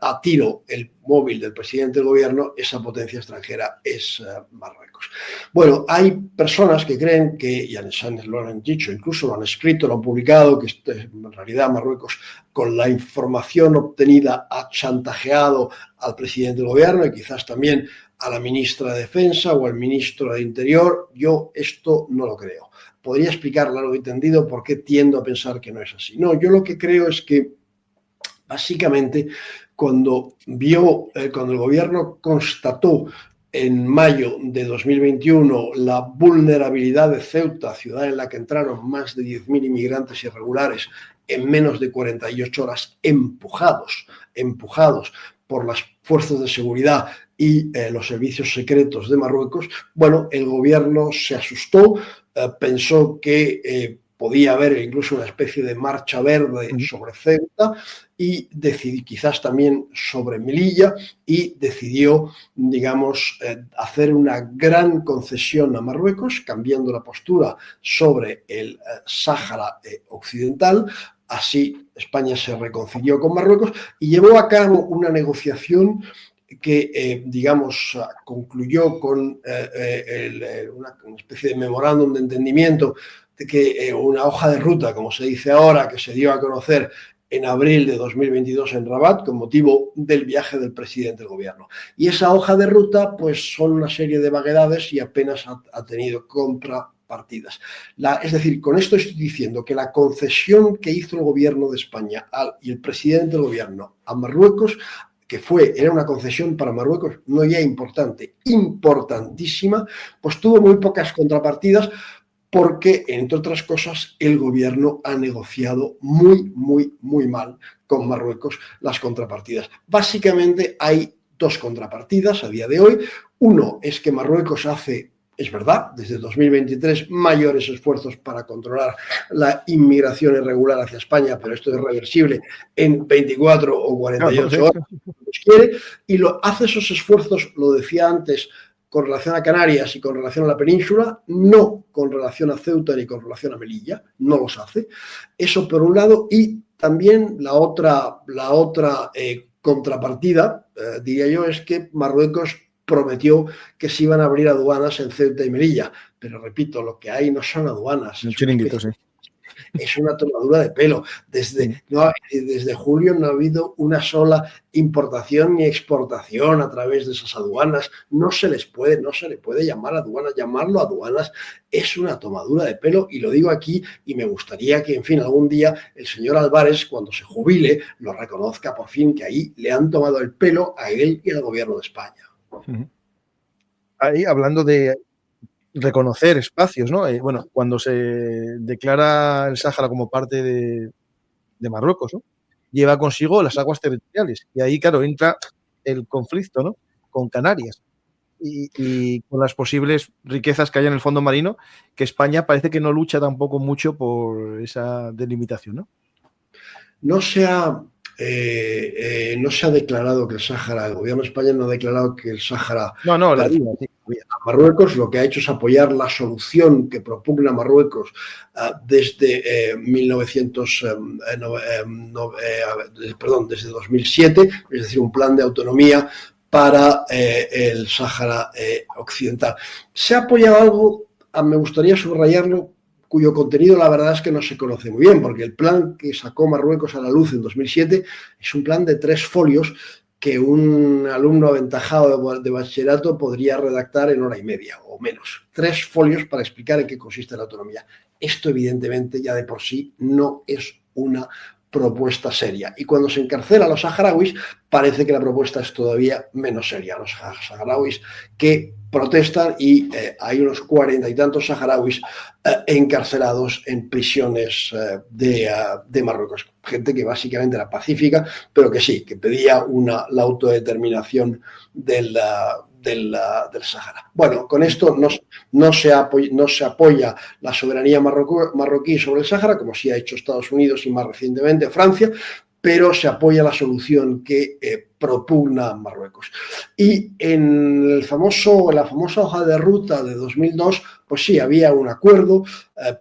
a tiro el móvil del presidente del gobierno, esa potencia extranjera es Marruecos. Bueno, hay personas que creen que, ya lo han dicho, incluso lo han escrito, lo han publicado, que en realidad Marruecos, con la información obtenida, ha chantajeado al presidente del gobierno y quizás también a la ministra de Defensa o al ministro de Interior. Yo esto no lo creo. Podría explicar largo y tendido por qué tiendo a pensar que no es así. No, yo lo que creo es que básicamente cuando el gobierno constató en mayo de 2021 la vulnerabilidad de Ceuta, ciudad en la que entraron más de 10.000 inmigrantes irregulares en menos de 48 horas, empujados por las fuerzas de seguridad y los servicios secretos de Marruecos, bueno, el gobierno se asustó, pensó que podía haber incluso una especie de marcha verde sobre Ceuta y decidió, quizás también sobre Melilla, y decidió, digamos, hacer una gran concesión a Marruecos, cambiando la postura sobre el Sáhara Occidental. Así España se reconcilió con Marruecos y llevó a cabo una negociación que, digamos, concluyó con una especie de memorándum de entendimiento, de que una hoja de ruta, como se dice ahora, que se dio a conocer en abril de 2022 en Rabat con motivo del viaje del presidente del gobierno. Y esa hoja de ruta, pues son una serie de vaguedades y apenas ha tenido contrapartidas. Es decir, con esto estoy diciendo que la concesión que hizo el gobierno de España y el presidente del gobierno a Marruecos, que era una concesión para Marruecos no ya importante, importantísima, pues tuvo muy pocas contrapartidas porque, entre otras cosas, el gobierno ha negociado muy mal con Marruecos las contrapartidas. Básicamente hay dos contrapartidas a día de hoy. Uno es que Marruecos hace, es verdad, desde 2023 mayores esfuerzos para controlar la inmigración irregular hacia España, pero esto es reversible en 24 o 48 horas, si quiere, y hace esos esfuerzos, lo decía antes, con relación a Canarias y con relación a la península, no con relación a Ceuta ni con relación a Melilla, no los hace. Eso por un lado, y también la otra contrapartida, diría yo, es que Marruecos prometió que se iban a abrir aduanas en Ceuta y Melilla, pero repito, lo que hay no son aduanas. Un chiringuito, sí. Es una tomadura de pelo. Desde julio no ha habido una sola importación ni exportación a través de esas aduanas. No se le puede llamar aduanas. Llamarlo aduanas es una tomadura de pelo, y lo digo aquí, y me gustaría que, en fin, algún día el señor Álvarez, cuando se jubile, lo reconozca por fin, que ahí le han tomado el pelo a él y al gobierno de España. Ahí, hablando de reconocer espacios, ¿no? Bueno, cuando se declara el Sáhara como parte de Marruecos, ¿no? Lleva consigo las aguas territoriales, y ahí, claro, entra el conflicto, ¿no? Con Canarias y con las posibles riquezas que hay en el fondo marino, que España parece que no lucha tampoco mucho por esa delimitación, ¿no? No se ha declarado que el Sáhara, el gobierno de España no ha declarado que el Sáhara a Marruecos. Lo que ha hecho es apoyar la solución que propugna Marruecos desde 2007, es decir, un plan de autonomía para el Sáhara Occidental. Se ha apoyado algo, me gustaría subrayarlo, cuyo contenido la verdad es que no se conoce muy bien, porque el plan que sacó Marruecos a la luz en 2007 es un plan de 3 folios que un alumno aventajado de bachillerato podría redactar en hora y media o menos. 3 folios para explicar en qué consiste la autonomía. Esto, evidentemente, ya de por sí no es una propuesta seria. Y cuando se encarcela a los saharauis, parece que la propuesta es todavía menos seria. Los saharauis que protestan, y hay unos 40 y tantos saharauis encarcelados en prisiones de Marruecos. Gente que básicamente era pacífica, pero que sí, que pedía la autodeterminación del Sáhara. Bueno, con esto no se apoya la soberanía marroquí sobre el Sáhara, como sí ha hecho Estados Unidos y más recientemente Francia, pero se apoya la solución que propugna Marruecos. Y en la famosa hoja de ruta de 2002, pues sí, había un acuerdo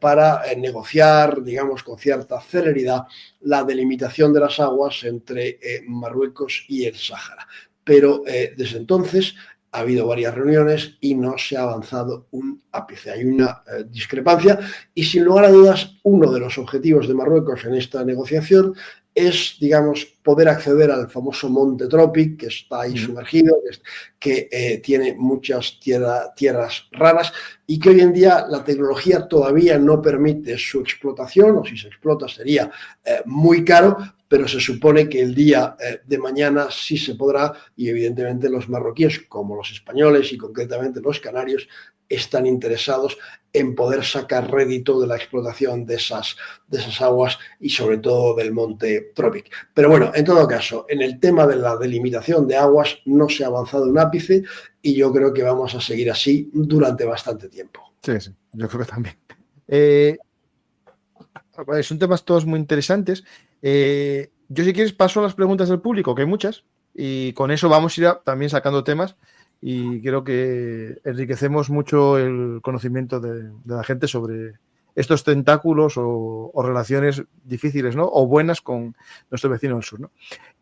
para negociar, digamos, con cierta celeridad la delimitación de las aguas entre Marruecos y el Sáhara. Pero desde entonces ha habido varias reuniones y no se ha avanzado un ápice. Hay una discrepancia, y sin lugar a dudas, uno de los objetivos de Marruecos en esta negociación es, digamos, poder acceder al famoso monte Tropic, que está ahí sumergido, que tiene muchas tierras raras, y que hoy en día la tecnología todavía no permite su explotación, o si se explota sería muy caro, pero se supone que el día de mañana sí se podrá, y evidentemente los marroquíes, como los españoles y concretamente los canarios, están interesados en poder sacar rédito de la explotación de esas aguas, y sobre todo del monte Tropic. Pero bueno, en todo caso, en el tema de la delimitación de aguas no se ha avanzado un ápice y yo creo que vamos a seguir así durante bastante tiempo. Sí, sí, yo creo que también. Son temas todos muy interesantes. Yo, si quieres, paso a las preguntas del público, que hay muchas, y con eso vamos a ir también sacando temas y creo que enriquecemos mucho el conocimiento de la gente sobre estos tentáculos o relaciones difíciles, ¿no? O buenas con nuestro vecino del sur, ¿no?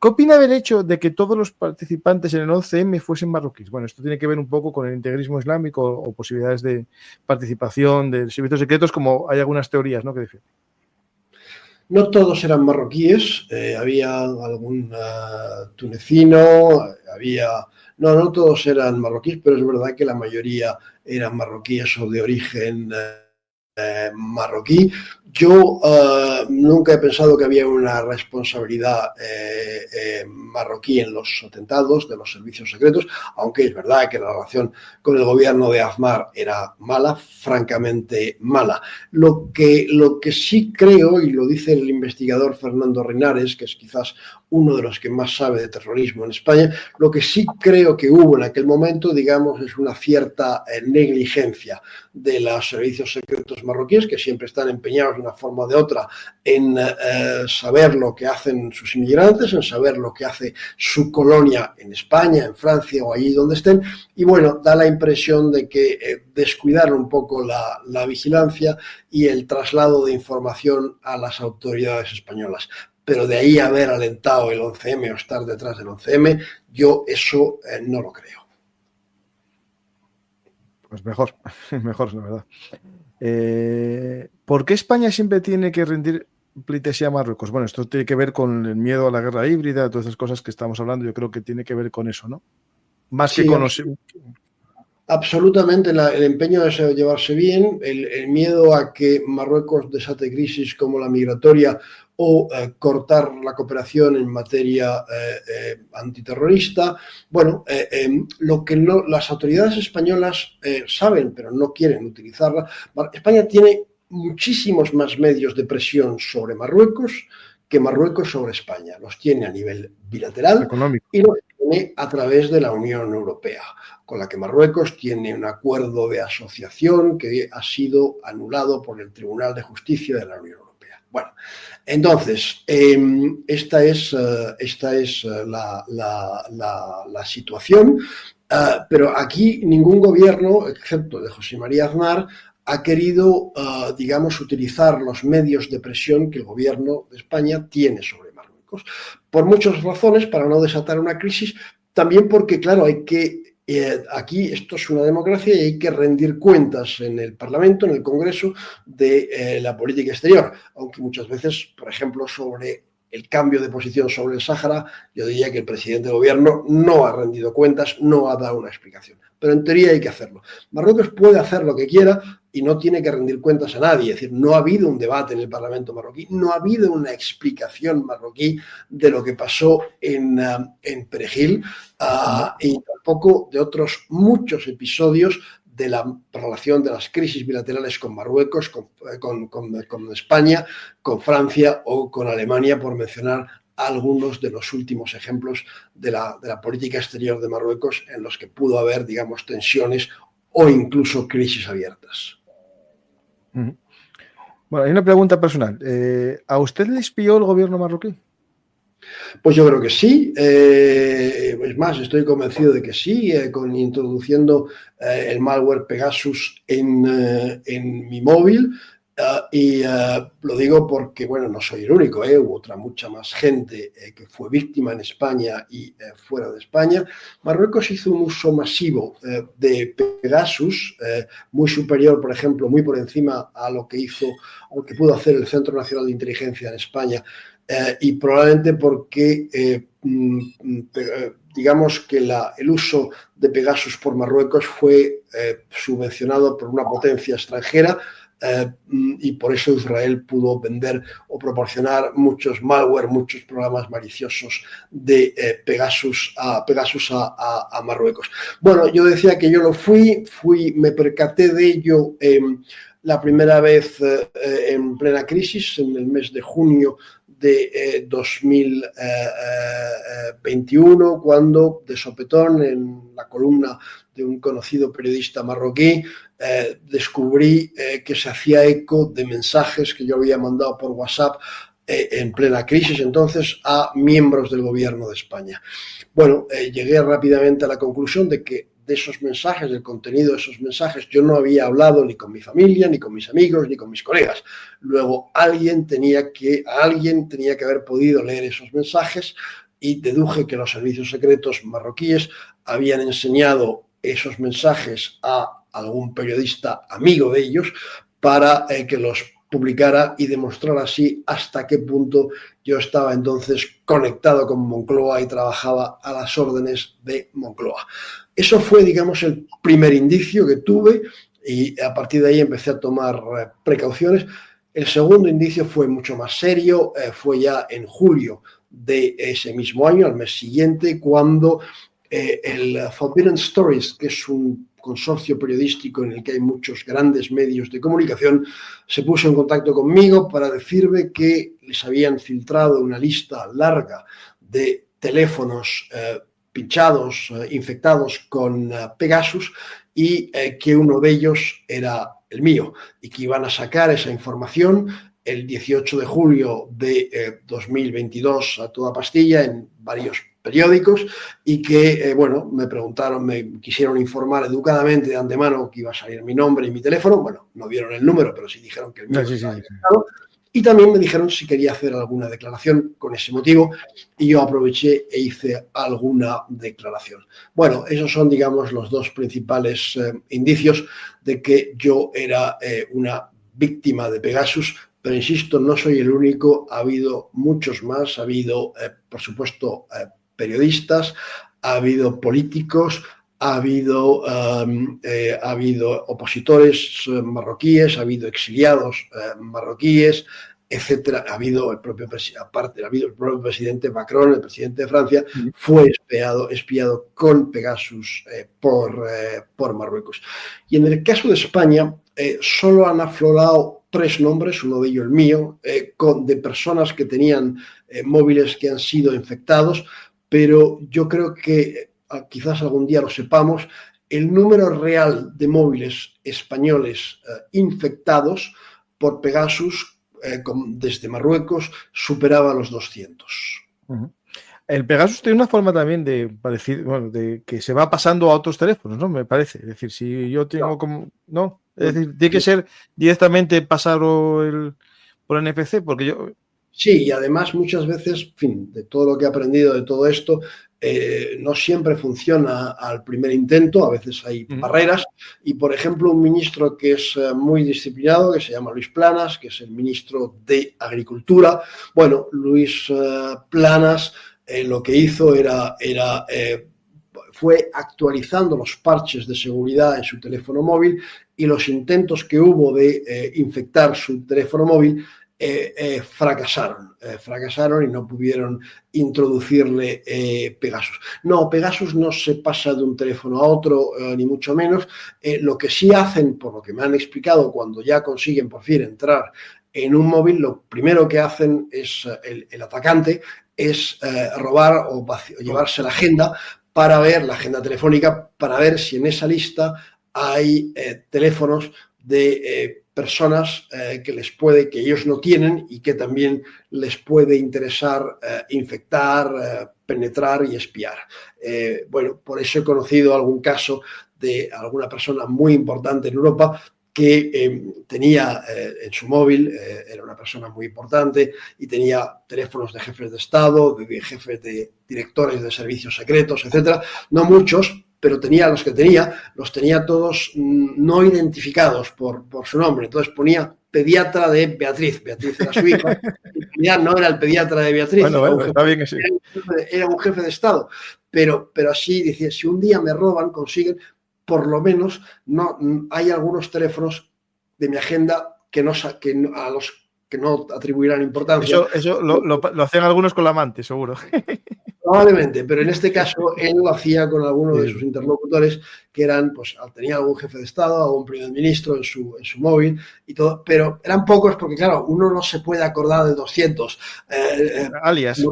¿Qué opina del hecho de que todos los participantes en el 11M fuesen marroquíes? Bueno, esto tiene que ver un poco con el integrismo islámico o posibilidades de participación de servicios secretos, como hay algunas teorías, ¿no?, que defienden. No todos eran marroquíes, había algún tunecino, no todos eran marroquíes, pero es verdad que la mayoría eran marroquíes o de origen marroquí. Yo nunca he pensado que había una responsabilidad marroquí en los atentados de los servicios secretos, aunque es verdad que la relación con el gobierno de Aznar era mala, francamente mala. Lo que sí creo, y lo dice el investigador Fernando Reinares, que es quizás uno de los que más sabe de terrorismo en España, lo que sí creo que hubo en aquel momento, digamos, es una cierta negligencia de los servicios secretos marroquíes, que siempre están empeñados de una forma o de otra en saber lo que hacen sus inmigrantes, en saber lo que hace su colonia en España, en Francia o allí donde estén, y bueno, da la impresión de que descuidaron un poco la vigilancia y el traslado de información a las autoridades españolas. Pero de ahí haber alentado el 11M o estar detrás del 11M, yo eso no lo creo. Pues mejor, mejor, la verdad. ¿Por qué España siempre tiene que rendir pleitesía a Marruecos? Bueno, esto tiene que ver con el miedo a la guerra híbrida, todas esas cosas que estamos hablando, yo creo que tiene que ver con eso, ¿no? Más sí, que con los... Absolutamente, el empeño de llevarse bien, el miedo a que Marruecos desate crisis como la migratoria o cortar la cooperación en materia antiterrorista. Bueno, lo que no, las autoridades españolas saben, pero no quieren utilizarla. España tiene muchísimos más medios de presión sobre Marruecos que Marruecos sobre España. Los tiene a nivel bilateral económico y los tiene a través de la Unión Europea, con la que Marruecos tiene un acuerdo de asociación que ha sido anulado por el Tribunal de Justicia de la Unión Europea. Bueno, entonces, esta es la situación, pero aquí ningún gobierno, excepto de José María Aznar, ha querido, digamos, utilizar los medios de presión que el gobierno de España tiene sobre Marruecos, por muchas razones, para no desatar una crisis, también porque, claro, hay que aquí esto es una democracia y hay que rendir cuentas en el Parlamento, en el Congreso, de la política exterior, aunque muchas veces, por ejemplo, sobre el cambio de posición sobre el Sáhara, yo diría que el presidente de gobierno no ha rendido cuentas, no ha dado una explicación, pero en teoría hay que hacerlo. Marruecos puede hacer lo que quiera y no tiene que rendir cuentas a nadie, es decir, no ha habido un debate en el Parlamento marroquí, no ha habido una explicación marroquí de lo que pasó en Perejil y tampoco de otros muchos episodios de la relación de las crisis bilaterales con Marruecos, con España, con Francia o con Alemania, por mencionar algunos de los últimos ejemplos de la política exterior de Marruecos en los que pudo haber, digamos, tensiones o incluso crisis abiertas. Bueno, hay una pregunta personal. ¿A usted le espió el gobierno marroquí? Pues yo creo que sí, es más, estoy convencido de que sí, introduciendo el malware Pegasus en mi móvil, y lo digo porque, bueno, no soy el único, hubo mucha más gente que fue víctima en España y fuera de España. Marruecos hizo un uso masivo de Pegasus, muy superior, por ejemplo, muy por encima a lo que pudo hacer el Centro Nacional de Inteligencia en España, y probablemente porque digamos que el uso de Pegasus por Marruecos fue subvencionado por una potencia extranjera, y por eso Israel pudo vender o proporcionar muchos malware, muchos programas maliciosos de Pegasus a Marruecos. Bueno, yo decía que yo lo me percaté de ello la primera vez en plena crisis, en el mes de junio de 2021, cuando de sopetón, en la columna de un conocido periodista marroquí, descubrí que se hacía eco de mensajes que yo había mandado por WhatsApp en plena crisis entonces a miembros del gobierno de España. Bueno, llegué rápidamente a la conclusión de que de esos mensajes, del contenido de esos mensajes, yo no había hablado ni con mi familia, ni con mis amigos, ni con mis colegas. Luego alguien tenía que haber podido leer esos mensajes, y deduje que los servicios secretos marroquíes habían enseñado esos mensajes a algún periodista amigo de ellos para que los publicara y demostrar así hasta qué punto yo estaba entonces conectado con Moncloa y trabajaba a las órdenes de Moncloa. Eso fue, digamos, el primer indicio que tuve, y a partir de ahí empecé a tomar precauciones. El segundo indicio fue mucho más serio, fue ya en julio de ese mismo año, al mes siguiente, cuando el Forbidden Stories, que es un consorcio periodístico en el que hay muchos grandes medios de comunicación, se puso en contacto conmigo para decirme que les habían filtrado una lista larga de teléfonos pinchados, infectados con Pegasus, y que uno de ellos era el mío, y que iban a sacar esa información el 18 de julio de 2022 a toda pastilla en varios periódicos, y que, bueno, me quisieron informar educadamente de antemano que iba a salir mi nombre y mi teléfono. Bueno, no dieron el número, pero sí dijeron que el mío estaba infectado. Y también me dijeron si quería hacer alguna declaración con ese motivo, y yo aproveché e hice alguna declaración. Bueno, esos son, digamos, los dos principales indicios de que yo era una víctima de Pegasus. Pero insisto, no soy el único, ha habido muchos más, ha habido, por supuesto, periodistas, ha habido políticos, ha habido opositores marroquíes, ha habido exiliados marroquíes, etcétera. Ha habido el propio presidente Macron, el presidente de Francia, fue espiado con Pegasus por Marruecos. Y en el caso de España, solo han aflorado 3 nombres, uno de ellos el mío, de personas que tenían móviles que han sido infectados, pero yo creo que quizás algún día lo sepamos, el número real de móviles españoles infectados por Pegasus desde Marruecos superaba los 200. El Pegasus tiene una forma también de que se va pasando a otros teléfonos, ¿no? Me parece. Es decir, si yo tengo ¿no? Es decir, tiene que ser directamente pasarlo por NFC, porque yo... Sí, y además muchas veces, en fin, de todo lo que he aprendido de todo esto, no siempre funciona al primer intento, a veces hay barreras, y por ejemplo un ministro que es muy disciplinado, que se llama Luis Planas, que es el ministro de Agricultura. Bueno, Luis Planas lo que hizo fue actualizando los parches de seguridad en su teléfono móvil, y los intentos que hubo de infectar su teléfono móvil fracasaron y no pudieron introducirle Pegasus. No, Pegasus no se pasa de un teléfono a otro, ni mucho menos. Lo que sí hacen, por lo que me han explicado, cuando ya consiguen por fin entrar en un móvil, lo primero que hacen es el atacante es robar o llevarse la agenda, para ver la agenda telefónica, para ver si en esa lista hay teléfonos de personas que ellos no tienen y que también les puede interesar infectar, penetrar y espiar. Bueno, por eso he conocido algún caso de alguna persona muy importante en Europa que tenía en su móvil, era una persona muy importante y tenía teléfonos de jefes de Estado, de jefes de directores de servicios secretos, etcétera. No muchos, pero los tenía todos no identificados por su nombre. Entonces ponía pediatra de Beatriz. Beatriz era su hija. Ya no era el pediatra de Beatriz. Bueno, está bien que sí. Era un jefe de Estado. Pero así decía, si un día me roban, consiguen, por lo menos no hay algunos teléfonos de mi agenda que que no atribuirán importancia. Eso lo hacían algunos con la amante, seguro. Probablemente, pero en este caso él lo hacía con alguno de Sí. sus interlocutores que eran, pues tenía algún jefe de Estado, algún primer ministro en su móvil y todo, pero eran pocos porque, claro, uno no se puede acordar de 200. Alias.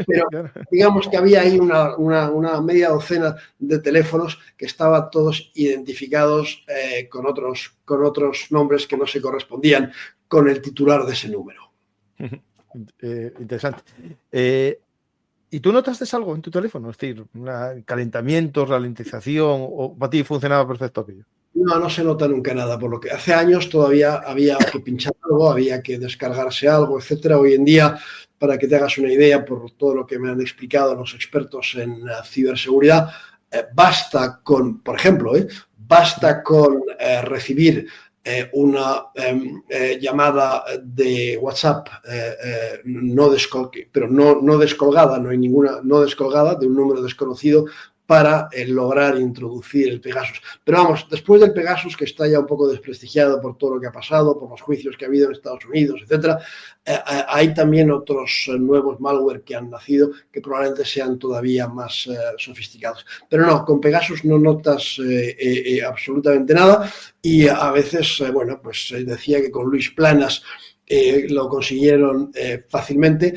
Pero digamos que había ahí una media docena de teléfonos que estaban todos identificados con otros nombres que no se correspondían con el titular de ese número. Interesante. ¿Y tú notaste algo en tu teléfono? Es decir, calentamiento, ralentización, o para ti funcionaba perfecto aquello. No se nota nunca nada, por lo que hace años todavía había que pinchar algo, había que descargarse algo, etcétera. Hoy en día, para que te hagas una idea, por todo lo que me han explicado los expertos en ciberseguridad, basta con, por ejemplo, recibir una llamada de WhatsApp no descolgada, no hay ninguna no descolgada de un número desconocido para lograr introducir el Pegasus. Pero vamos, después del Pegasus, que está ya un poco desprestigiado por todo lo que ha pasado, por los juicios que ha habido en Estados Unidos, etcétera, hay también otros nuevos malware que han nacido que probablemente sean todavía más sofisticados. Pero no, con Pegasus no notas absolutamente nada y a veces, pues decía que con Luis Planas lo consiguieron fácilmente,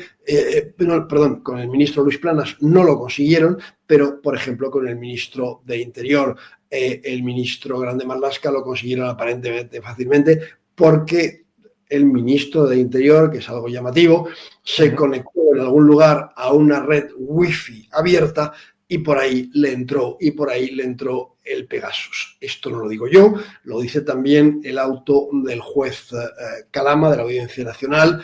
perdón, con el ministro Luis Planas no lo consiguieron, pero por ejemplo con el ministro de Interior, el ministro Grande Marlaska lo consiguieron aparentemente fácilmente porque el ministro de Interior, que es algo llamativo, se conectó en algún lugar a una red wifi abierta y por ahí le entró el Pegasus. Esto no lo digo yo, lo dice también el auto del juez Calama de la Audiencia Nacional,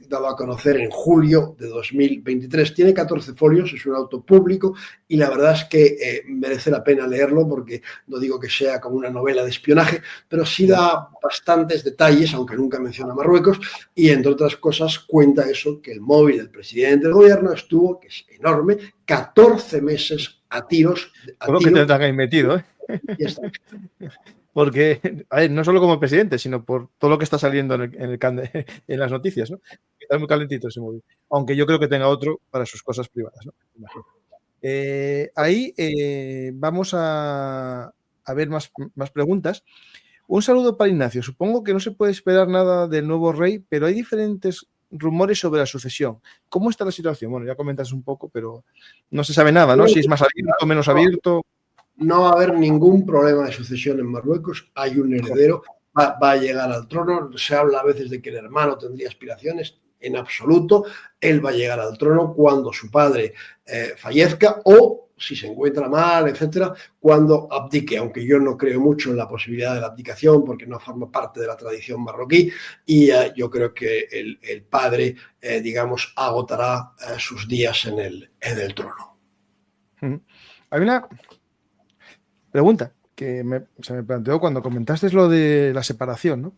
dado a conocer en julio de 2023. Tiene 14 folios, es un auto público y la verdad es que merece la pena leerlo porque no digo que sea como una novela de espionaje, pero sí da bastantes detalles, aunque nunca menciona Marruecos, y entre otras cosas cuenta eso, que el móvil del presidente del gobierno estuvo, que es enorme, 14 meses a tiros. Todo lo que tendrán ahí metido, ¿eh? Ya está. Porque, a ver, no solo como presidente, sino por todo lo que está saliendo en las noticias, ¿no? Está muy calentito ese móvil. Aunque yo creo que tenga otro para sus cosas privadas, ¿no? Vamos a ver más preguntas. Un saludo para Ignacio. Supongo que no se puede esperar nada del nuevo rey, pero hay diferentes rumores sobre la sucesión. ¿Cómo está la situación? Bueno, ya comentas un poco, pero no se sabe nada, ¿no? Si es más abierto, menos abierto. No va a haber ningún problema de sucesión en Marruecos. Hay un heredero, va a llegar al trono. Se habla a veces de que el hermano tendría aspiraciones. En absoluto, él va a llegar al trono cuando su padre fallezca o, si se encuentra mal, etcétera, cuando abdique, aunque yo no creo mucho en la posibilidad de la abdicación porque no forma parte de la tradición marroquí y yo creo que el padre, digamos, agotará sus días en el trono. Hay una pregunta que se me planteó cuando comentaste lo de la separación, ¿no?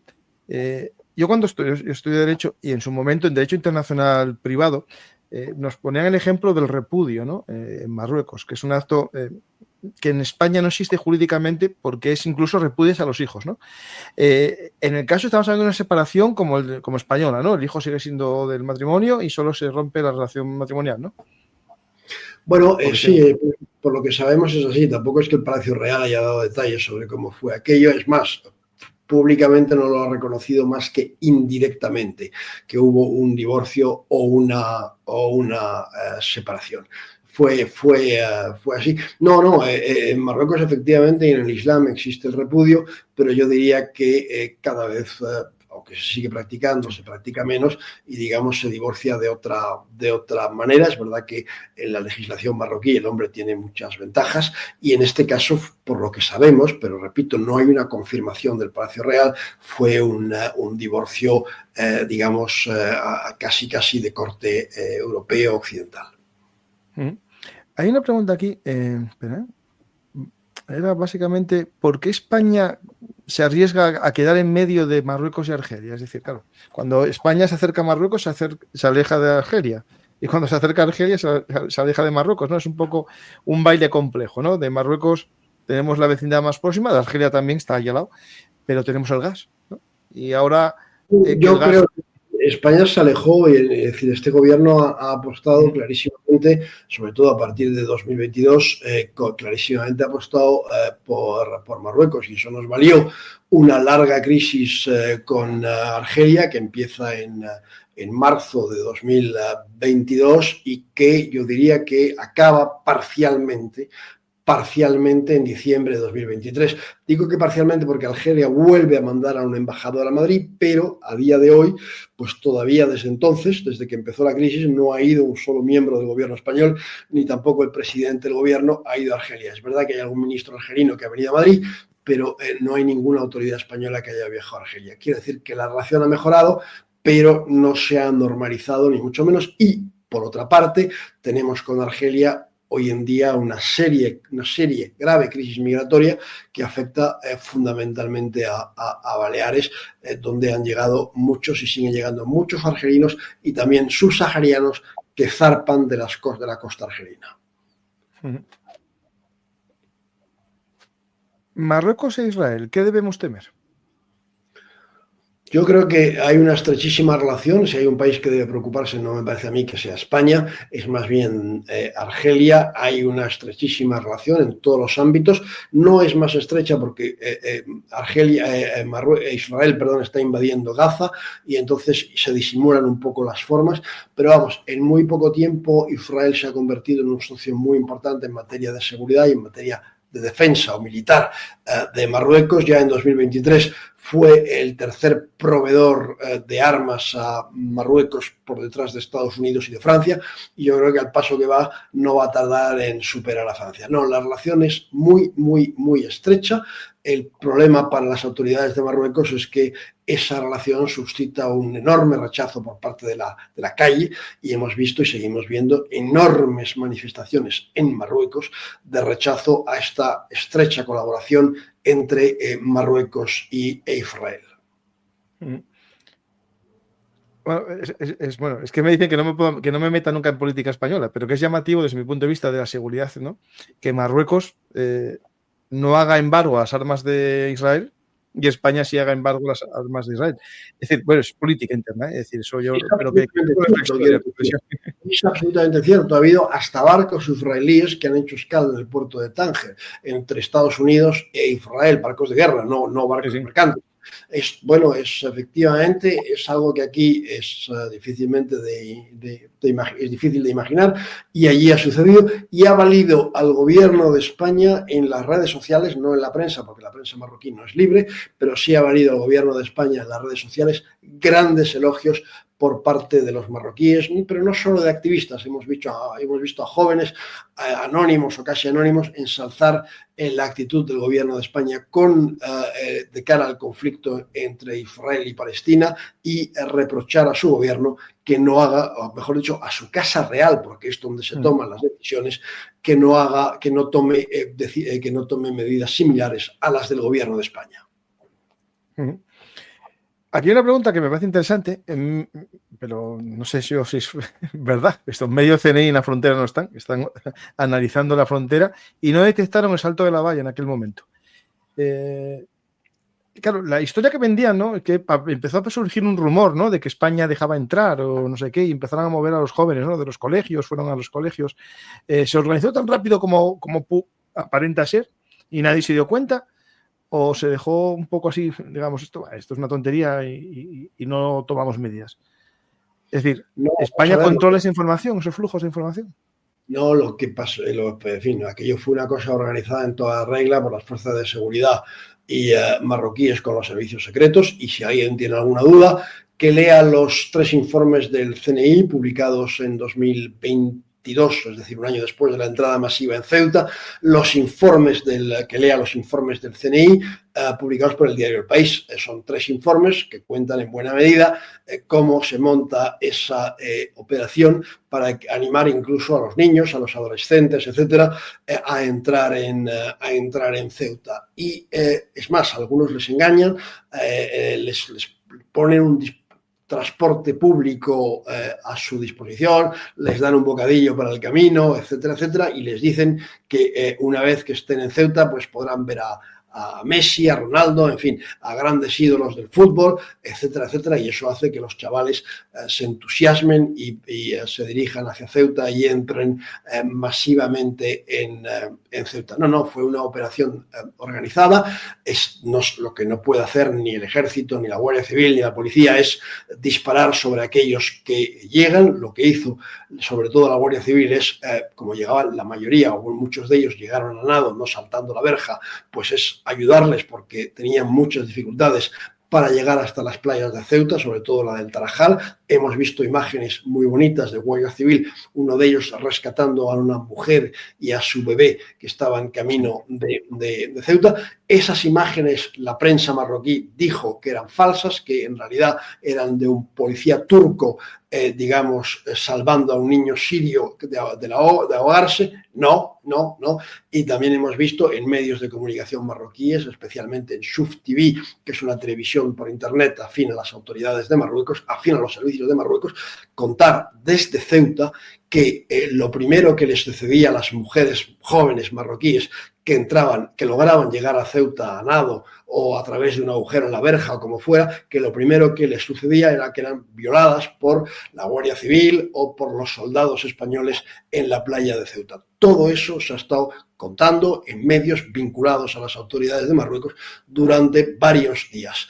Yo cuando estudié Derecho y en su momento en Derecho Internacional Privado nos ponían el ejemplo del repudio, ¿no? En Marruecos, que es un acto que en España no existe jurídicamente porque es incluso repudias a los hijos, ¿no? En el caso estamos hablando de una separación como española, ¿no? El hijo sigue siendo del matrimonio y solo se rompe la relación matrimonial, ¿no? Bueno, sí, por lo que sabemos es así. Tampoco es que el Palacio Real haya dado detalles sobre cómo fue aquello. Es más, públicamente no lo ha reconocido más que indirectamente, que hubo un divorcio o una separación. Fue así. No, en Marruecos efectivamente y en el Islam existe el repudio, pero yo diría que cada vez, aunque se sigue practicando, se practica menos y digamos se divorcia de otra manera. Es verdad que en la legislación marroquí el hombre tiene muchas ventajas y en este caso, por lo que sabemos, pero repito, no hay una confirmación del Palacio Real, fue un divorcio, digamos, casi de corte europeo occidental. Hay una pregunta aquí, espera. Era básicamente, ¿por qué España se arriesga a quedar en medio de Marruecos y Argelia? Es decir, claro, cuando España se acerca a Marruecos se aleja de Argelia y cuando se acerca a Argelia se aleja de Marruecos, ¿no? Es un poco un baile complejo, ¿no? De Marruecos tenemos la vecindad más próxima, de Argelia también está ahí al lado, pero tenemos el gas, ¿no? Y ahora que el Yo gas... creo que España se alejó, es decir, este gobierno ha apostado clarísimamente, sobre todo a partir de 2022, clarísimamente ha apostado por Marruecos y eso nos valió una larga crisis con Argelia que empieza en marzo de 2022 y que yo diría que acaba parcialmente en diciembre de 2023. Digo que parcialmente porque Argelia vuelve a mandar a un embajador a Madrid, pero a día de hoy, pues todavía desde entonces, desde que empezó la crisis, no ha ido un solo miembro del gobierno español, ni tampoco el presidente del gobierno ha ido a Argelia. Es verdad que hay algún ministro argelino que ha venido a Madrid, pero no hay ninguna autoridad española que haya viajado a Argelia. Quiere decir que la relación ha mejorado, pero no se ha normalizado, ni mucho menos. Y, por otra parte, tenemos con Argelia hoy en día una serie grave crisis migratoria que afecta fundamentalmente a Baleares, donde han llegado muchos y siguen llegando muchos argelinos y también subsaharianos que zarpan de la costa argelina. Marruecos e Israel, ¿qué debemos temer? Yo creo que hay una estrechísima relación. Si hay un país que debe preocuparse, no me parece a mí que sea España, es más bien Argelia. Hay una estrechísima relación en todos los ámbitos. No es más estrecha porque Israel, está invadiendo Gaza y entonces se disimulan un poco las formas. Pero vamos, en muy poco tiempo Israel se ha convertido en un socio muy importante en materia de seguridad y en materia de defensa o militar de Marruecos. Ya en 2023 fue el tercer proveedor de armas a Marruecos por detrás de Estados Unidos y de Francia, y yo creo que al paso que va no va a tardar en superar a Francia. No, la relación es muy, muy, muy estrecha. El problema para las autoridades de Marruecos es que esa relación suscita un enorme rechazo por parte de la calle y hemos visto y seguimos viendo enormes manifestaciones en Marruecos de rechazo a esta estrecha colaboración entre Marruecos e Israel. Bueno, es que me dicen que no me meta nunca en política española, pero que es llamativo desde mi punto de vista de la seguridad, ¿no? Que Marruecos no haga embargo a las armas de Israel y España sí haga embargo a las armas de Israel. Es decir, bueno, es política interna, es decir, eso yo creo que es absolutamente cierto. Ha habido hasta barcos israelíes que han hecho escala en el puerto de Tánger, entre Estados Unidos e Israel, barcos de guerra, no barcos mercantes. Es efectivamente es algo que aquí es difícilmente es difícil de imaginar y allí ha sucedido y ha valido al gobierno de España en las redes sociales, no en la prensa, porque la prensa marroquí no es libre, pero sí ha valido al gobierno de España en las redes sociales grandes elogios por parte de los marroquíes, pero no solo de activistas. Hemos visto a jóvenes anónimos o casi anónimos ensalzar la actitud del gobierno de España de cara al conflicto entre Israel y Palestina y reprochar a su gobierno que no haga, o mejor dicho, a su Casa Real, porque es donde se toman las decisiones, que no tome medidas similares a las del gobierno de España. Aquí hay una pregunta que me parece interesante, pero no sé si es verdad. Estos medios CNI en la frontera no están analizando la frontera y no detectaron el salto de la valla en aquel momento. Claro, la historia que vendían, ¿no? Que empezó a surgir un rumor, ¿no? De que España dejaba entrar o no sé qué, y empezaron a mover a los jóvenes, ¿no? De los colegios, fueron a los colegios. Se organizó tan rápido como aparenta ser y nadie se dio cuenta. ¿O se dejó un poco así, digamos, esto es una tontería y no tomamos medidas? Es decir, ¿España controla esa información, esos flujos de información? No, lo que pasó, en fin, aquello fue una cosa organizada en toda regla por las fuerzas de seguridad y marroquíes con los servicios secretos, y si alguien tiene alguna duda, que lea los 3 informes del CNI publicados en 2022, es decir, un año después de la entrada masiva en Ceuta, que lea los informes del CNI publicados por el diario El País. Son 3 informes que cuentan en buena medida cómo se monta esa operación para animar incluso a los niños, a los adolescentes, etcétera, a entrar en Ceuta. Y es más, a algunos les engañan, les ponen un transporte público a su disposición, les dan un bocadillo para el camino, etcétera, etcétera, y les dicen que una vez que estén en Ceuta, pues podrán ver a a Messi, a Ronaldo, en fin, a grandes ídolos del fútbol, etcétera, etcétera, y eso hace que los chavales se entusiasmen y se dirijan hacia Ceuta y entren masivamente en Ceuta. No, fue una operación organizada. Lo que no puede hacer ni el Ejército, ni la Guardia Civil, ni la policía es disparar sobre aquellos que llegan. Lo que hizo sobre todo la Guardia Civil es, como llegaban la mayoría o muchos de ellos llegaron a nado, no saltando la verja, pues es ayudarles porque tenían muchas dificultades para llegar hasta las playas de Ceuta, sobre todo la del Tarajal. Hemos visto imágenes muy bonitas de Guardia Civil, uno de ellos rescatando a una mujer y a su bebé que estaba en camino de Ceuta. Esas imágenes la prensa marroquí dijo que eran falsas, que en realidad eran de un policía turco, salvando a un niño sirio de ahogarse. No. Y también hemos visto en medios de comunicación marroquíes, especialmente en Shuf TV, que es una televisión por internet afín a las autoridades de Marruecos, afín a los servicios de Marruecos, contar desde Ceuta que lo primero que les sucedía a las mujeres jóvenes marroquíes que lograban llegar a Ceuta a nado o a través de un agujero en la verja o como fuera, que lo primero que les sucedía era que eran violadas por la Guardia Civil o por los soldados españoles en la playa de Ceuta. Todo eso se ha estado contando en medios vinculados a las autoridades de Marruecos durante varios días.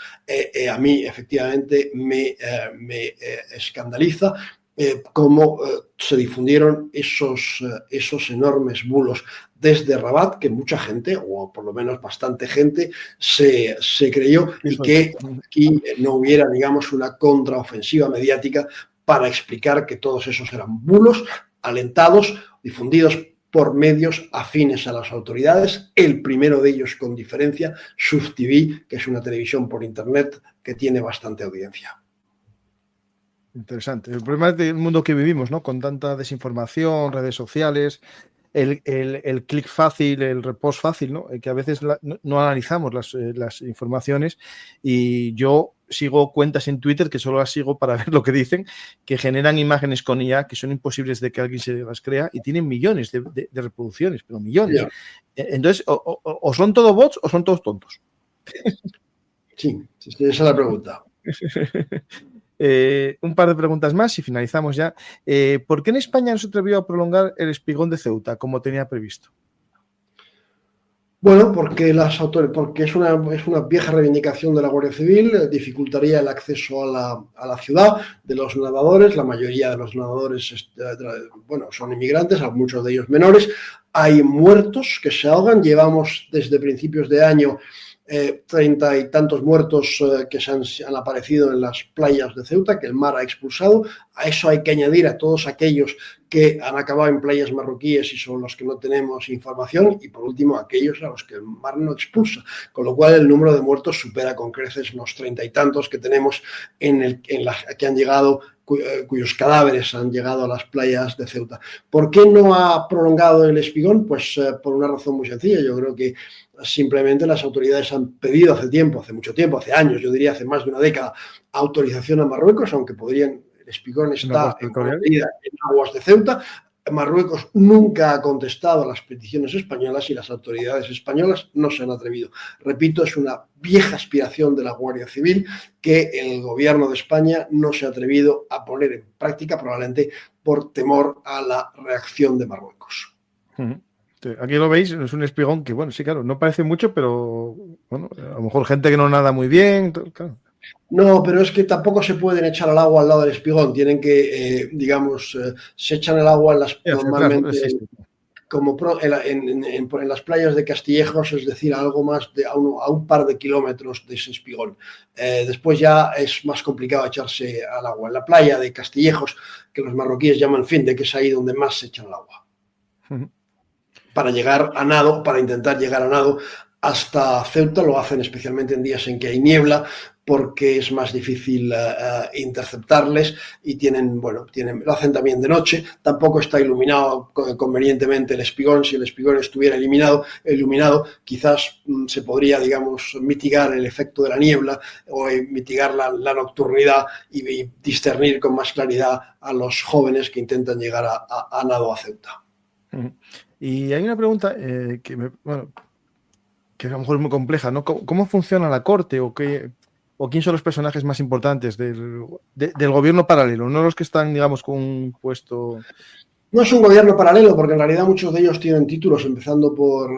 A mí, efectivamente, me escandaliza cómo se difundieron esos enormes bulos desde Rabat, que mucha gente, o por lo menos bastante gente, se creyó, y que aquí no hubiera, digamos, una contraofensiva mediática para explicar que todos esos eran bulos alentados, difundidos por medios afines a las autoridades, el primero de ellos con diferencia, Shuf TV, que es una televisión por internet que tiene bastante audiencia. Interesante. El problema es del mundo que vivimos, ¿no? Con tanta desinformación, redes sociales, el clic fácil, el repost fácil, ¿no? Que a veces no analizamos las informaciones, y yo sigo cuentas en Twitter que solo las sigo para ver lo que dicen, que generan imágenes con IA que son imposibles de que alguien se las crea y tienen millones de reproducciones, pero millones. Yeah. Entonces, o son todos bots o son todos tontos. Sí, esa es la pregunta. Un par de preguntas más y finalizamos ya. ¿Por qué en España no se atrevió a prolongar el espigón de Ceuta como tenía previsto? Bueno, porque es una vieja reivindicación de la Guardia Civil, dificultaría el acceso a la ciudad de los nadadores. La mayoría de los nadadores son inmigrantes, muchos de ellos menores. Hay muertos que se ahogan. Llevamos desde principios de año 30 y tantos muertos que han aparecido en las playas de Ceuta, que el mar ha expulsado. A eso hay que añadir a todos aquellos que han acabado en playas marroquíes y sobre los que no tenemos información, y por último aquellos a los que el mar no expulsa, con lo cual el número de muertos supera con creces los 30 y tantos que tenemos que han llegado, cuyos cadáveres han llegado a las playas de Ceuta. ¿Por qué no ha prolongado el espigón? Pues por una razón muy sencilla. Yo creo que simplemente las autoridades han pedido hace mucho tiempo, hace años, yo diría hace más de una década, autorización a Marruecos, aunque el espigón está en aguas de Ceuta. Marruecos nunca ha contestado a las peticiones españolas y las autoridades españolas no se han atrevido. Repito, es una vieja aspiración de la Guardia Civil que el gobierno de España no se ha atrevido a poner en práctica, probablemente por temor a la reacción de Marruecos. Aquí lo veis, es un espigón que, bueno, sí, claro, no parece mucho, pero bueno, a lo mejor gente que no nada muy bien, claro. No, pero es que tampoco se pueden echar al agua al lado del espigón. Tienen que, se echan el agua normalmente como en las playas de Castillejos, es decir, algo más a un par de kilómetros de ese espigón. Después ya es más complicado echarse al agua. En la playa de Castillejos, que los marroquíes llaman Finde, que es ahí donde más se echan al agua. Para llegar a nado, para intentar llegar a nado hasta Ceuta, lo hacen especialmente en días en que hay niebla, porque es más difícil interceptarles, y lo hacen también de noche. Tampoco está iluminado convenientemente el espigón. Si el espigón estuviera iluminado, quizás se podría, mitigar el efecto de la niebla o mitigar la nocturnidad y discernir con más claridad a los jóvenes que intentan llegar a nado a Ceuta. Y hay una pregunta que a lo mejor es muy compleja, ¿no? ¿Cómo funciona la corte o quién son los personajes más importantes del gobierno paralelo? No los que están, digamos, con un puesto... No es un gobierno paralelo, porque en realidad muchos de ellos tienen títulos, empezando por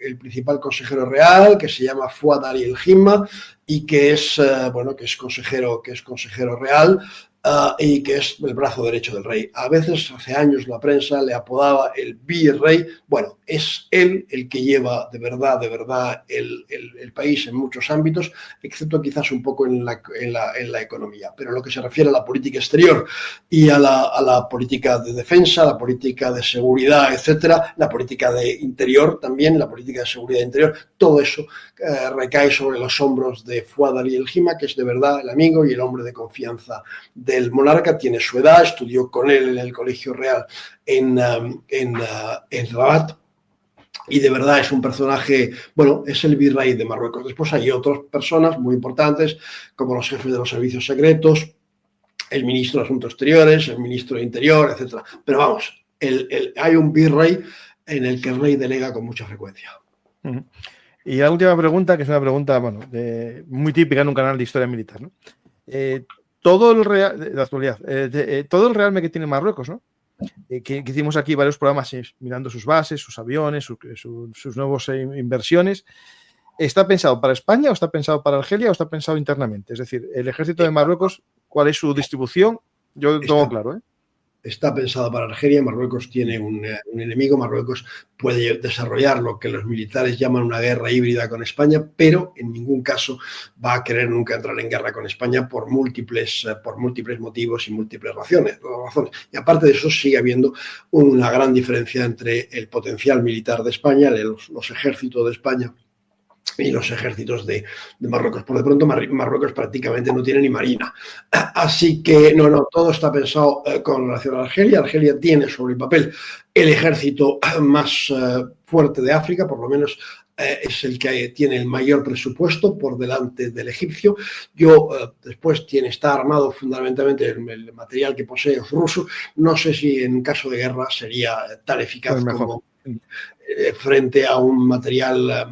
el principal consejero real, que se llama Fuad al-Himma, y que es, que es consejero real, y que es el brazo derecho del rey. A veces, hace años, la prensa le apodaba el virrey. Bueno, es él el que lleva de verdad el país en muchos ámbitos, excepto quizás un poco en la economía. Pero en lo que se refiere a la política exterior y a la política de defensa, la política de seguridad, etcétera, la política de interior también, la política de seguridad interior, todo eso recae sobre los hombros de Fuad al-Himma, que es de verdad el amigo y el hombre de confianza del monarca. Tiene su edad, estudió con él en el Colegio Real en Rabat, y de verdad es un personaje, es el virrey de Marruecos. Después hay otras personas muy importantes, como los jefes de los servicios secretos, el ministro de Asuntos Exteriores, el ministro de Interior, etcétera. Pero vamos, hay un virrey en el que el rey delega con mucha frecuencia. Uh-huh. Y la última pregunta, que es una pregunta muy típica en un canal de historia militar, ¿no? Todo el real, de actualidad, todo el realme que tiene Marruecos, ¿no? Que hicimos aquí varios programas mirando sus bases, sus aviones, sus nuevas inversiones. ¿Está pensado para España o está pensado para Argelia o está pensado internamente? Es decir, el ejército de Marruecos, ¿cuál es su distribución? Yo lo tengo claro, ¿eh? Está pensado para Argelia. Marruecos tiene un enemigo. Marruecos puede desarrollar lo que los militares llaman una guerra híbrida con España, pero en ningún caso va a querer nunca entrar en guerra con España por múltiples motivos y múltiples razones. Y aparte de eso, sigue habiendo una gran diferencia entre el potencial militar de España, los ejércitos de España y los ejércitos de Marruecos. Por de pronto, Marruecos prácticamente no tiene ni marina. Así que todo está pensado con relación a Argelia. Argelia tiene sobre el papel el ejército más fuerte de África, por lo menos es el que tiene el mayor presupuesto por delante del egipcio. Después está armado fundamentalmente, el material que posee es ruso. No sé si en caso de guerra sería tan eficaz como frente a un material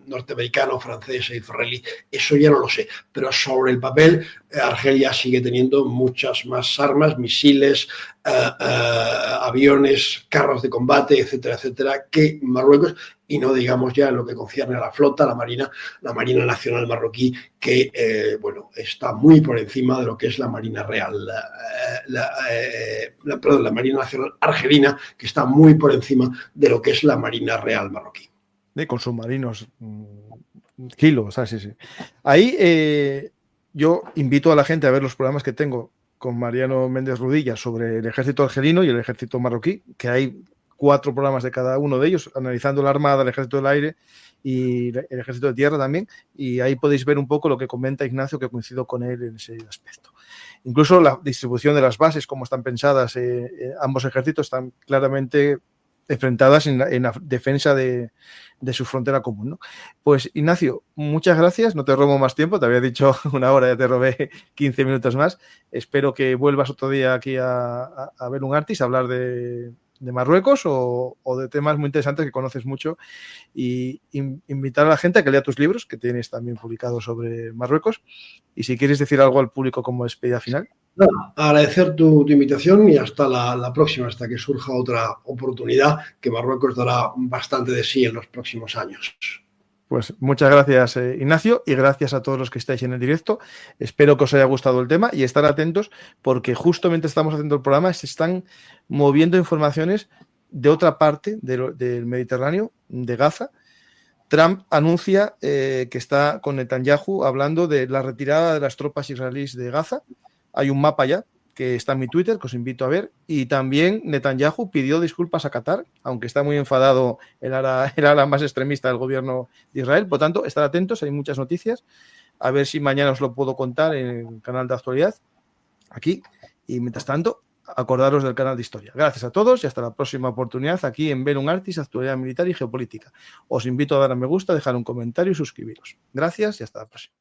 norteamericano, francés e israelí. Eso ya no lo sé, pero sobre el papel Argelia sigue teniendo muchas más armas, misiles, aviones, carros de combate, etcétera, etcétera, que Marruecos, y no digamos ya en lo que concierne a la flota, la marina nacional marroquí, que está muy por encima de lo que es la marina real, la marina nacional argelina, que está muy por encima de lo que es la marina real marroquí. Con submarinos, kilos, sí. Ahí yo invito a la gente a ver los programas que tengo con Mariano Méndez Rudilla sobre el ejército argelino y el ejército marroquí, que hay 4 programas de cada uno de ellos, analizando la armada, el ejército del aire y el ejército de tierra también, y ahí podéis ver un poco lo que comenta Ignacio, que coincido con él en ese aspecto. Incluso la distribución de las bases, cómo están pensadas, ambos ejércitos están claramente enfrentadas en la defensa de su frontera común, ¿no? Pues Ignacio, muchas gracias, no te robo más tiempo, te había dicho 1 hora, ya te robé 15 minutos más. Espero que vuelvas otro día aquí a ver un Artis, a hablar de Marruecos o de temas muy interesantes que conoces mucho, y invitar a la gente a que lea tus libros, que tienes también publicados sobre Marruecos, y si quieres decir algo al público como despedida final. Agradecer tu invitación y hasta la próxima, hasta que surja otra oportunidad, que Marruecos dará bastante de sí en los próximos años. Pues muchas gracias, Ignacio, y gracias a todos los que estáis en el directo. Espero que os haya gustado el tema y estar atentos, porque justo mientras estamos haciendo el programa se están moviendo informaciones de otra parte del Mediterráneo, de Gaza. Trump anuncia que está con Netanyahu hablando de la retirada de las tropas israelíes de Gaza. Hay un mapa ya que está en mi Twitter, que os invito a ver, y también Netanyahu pidió disculpas a Qatar, aunque está muy enfadado el ala más extremista del gobierno de Israel. Por tanto, estar atentos, hay muchas noticias, a ver si mañana os lo puedo contar en el canal de actualidad, aquí, y mientras tanto, acordaros del canal de historia. Gracias a todos y hasta la próxima oportunidad aquí en Ver un Artis, actualidad militar y geopolítica. Os invito a dar a me gusta, dejar un comentario y suscribiros. Gracias y hasta la próxima.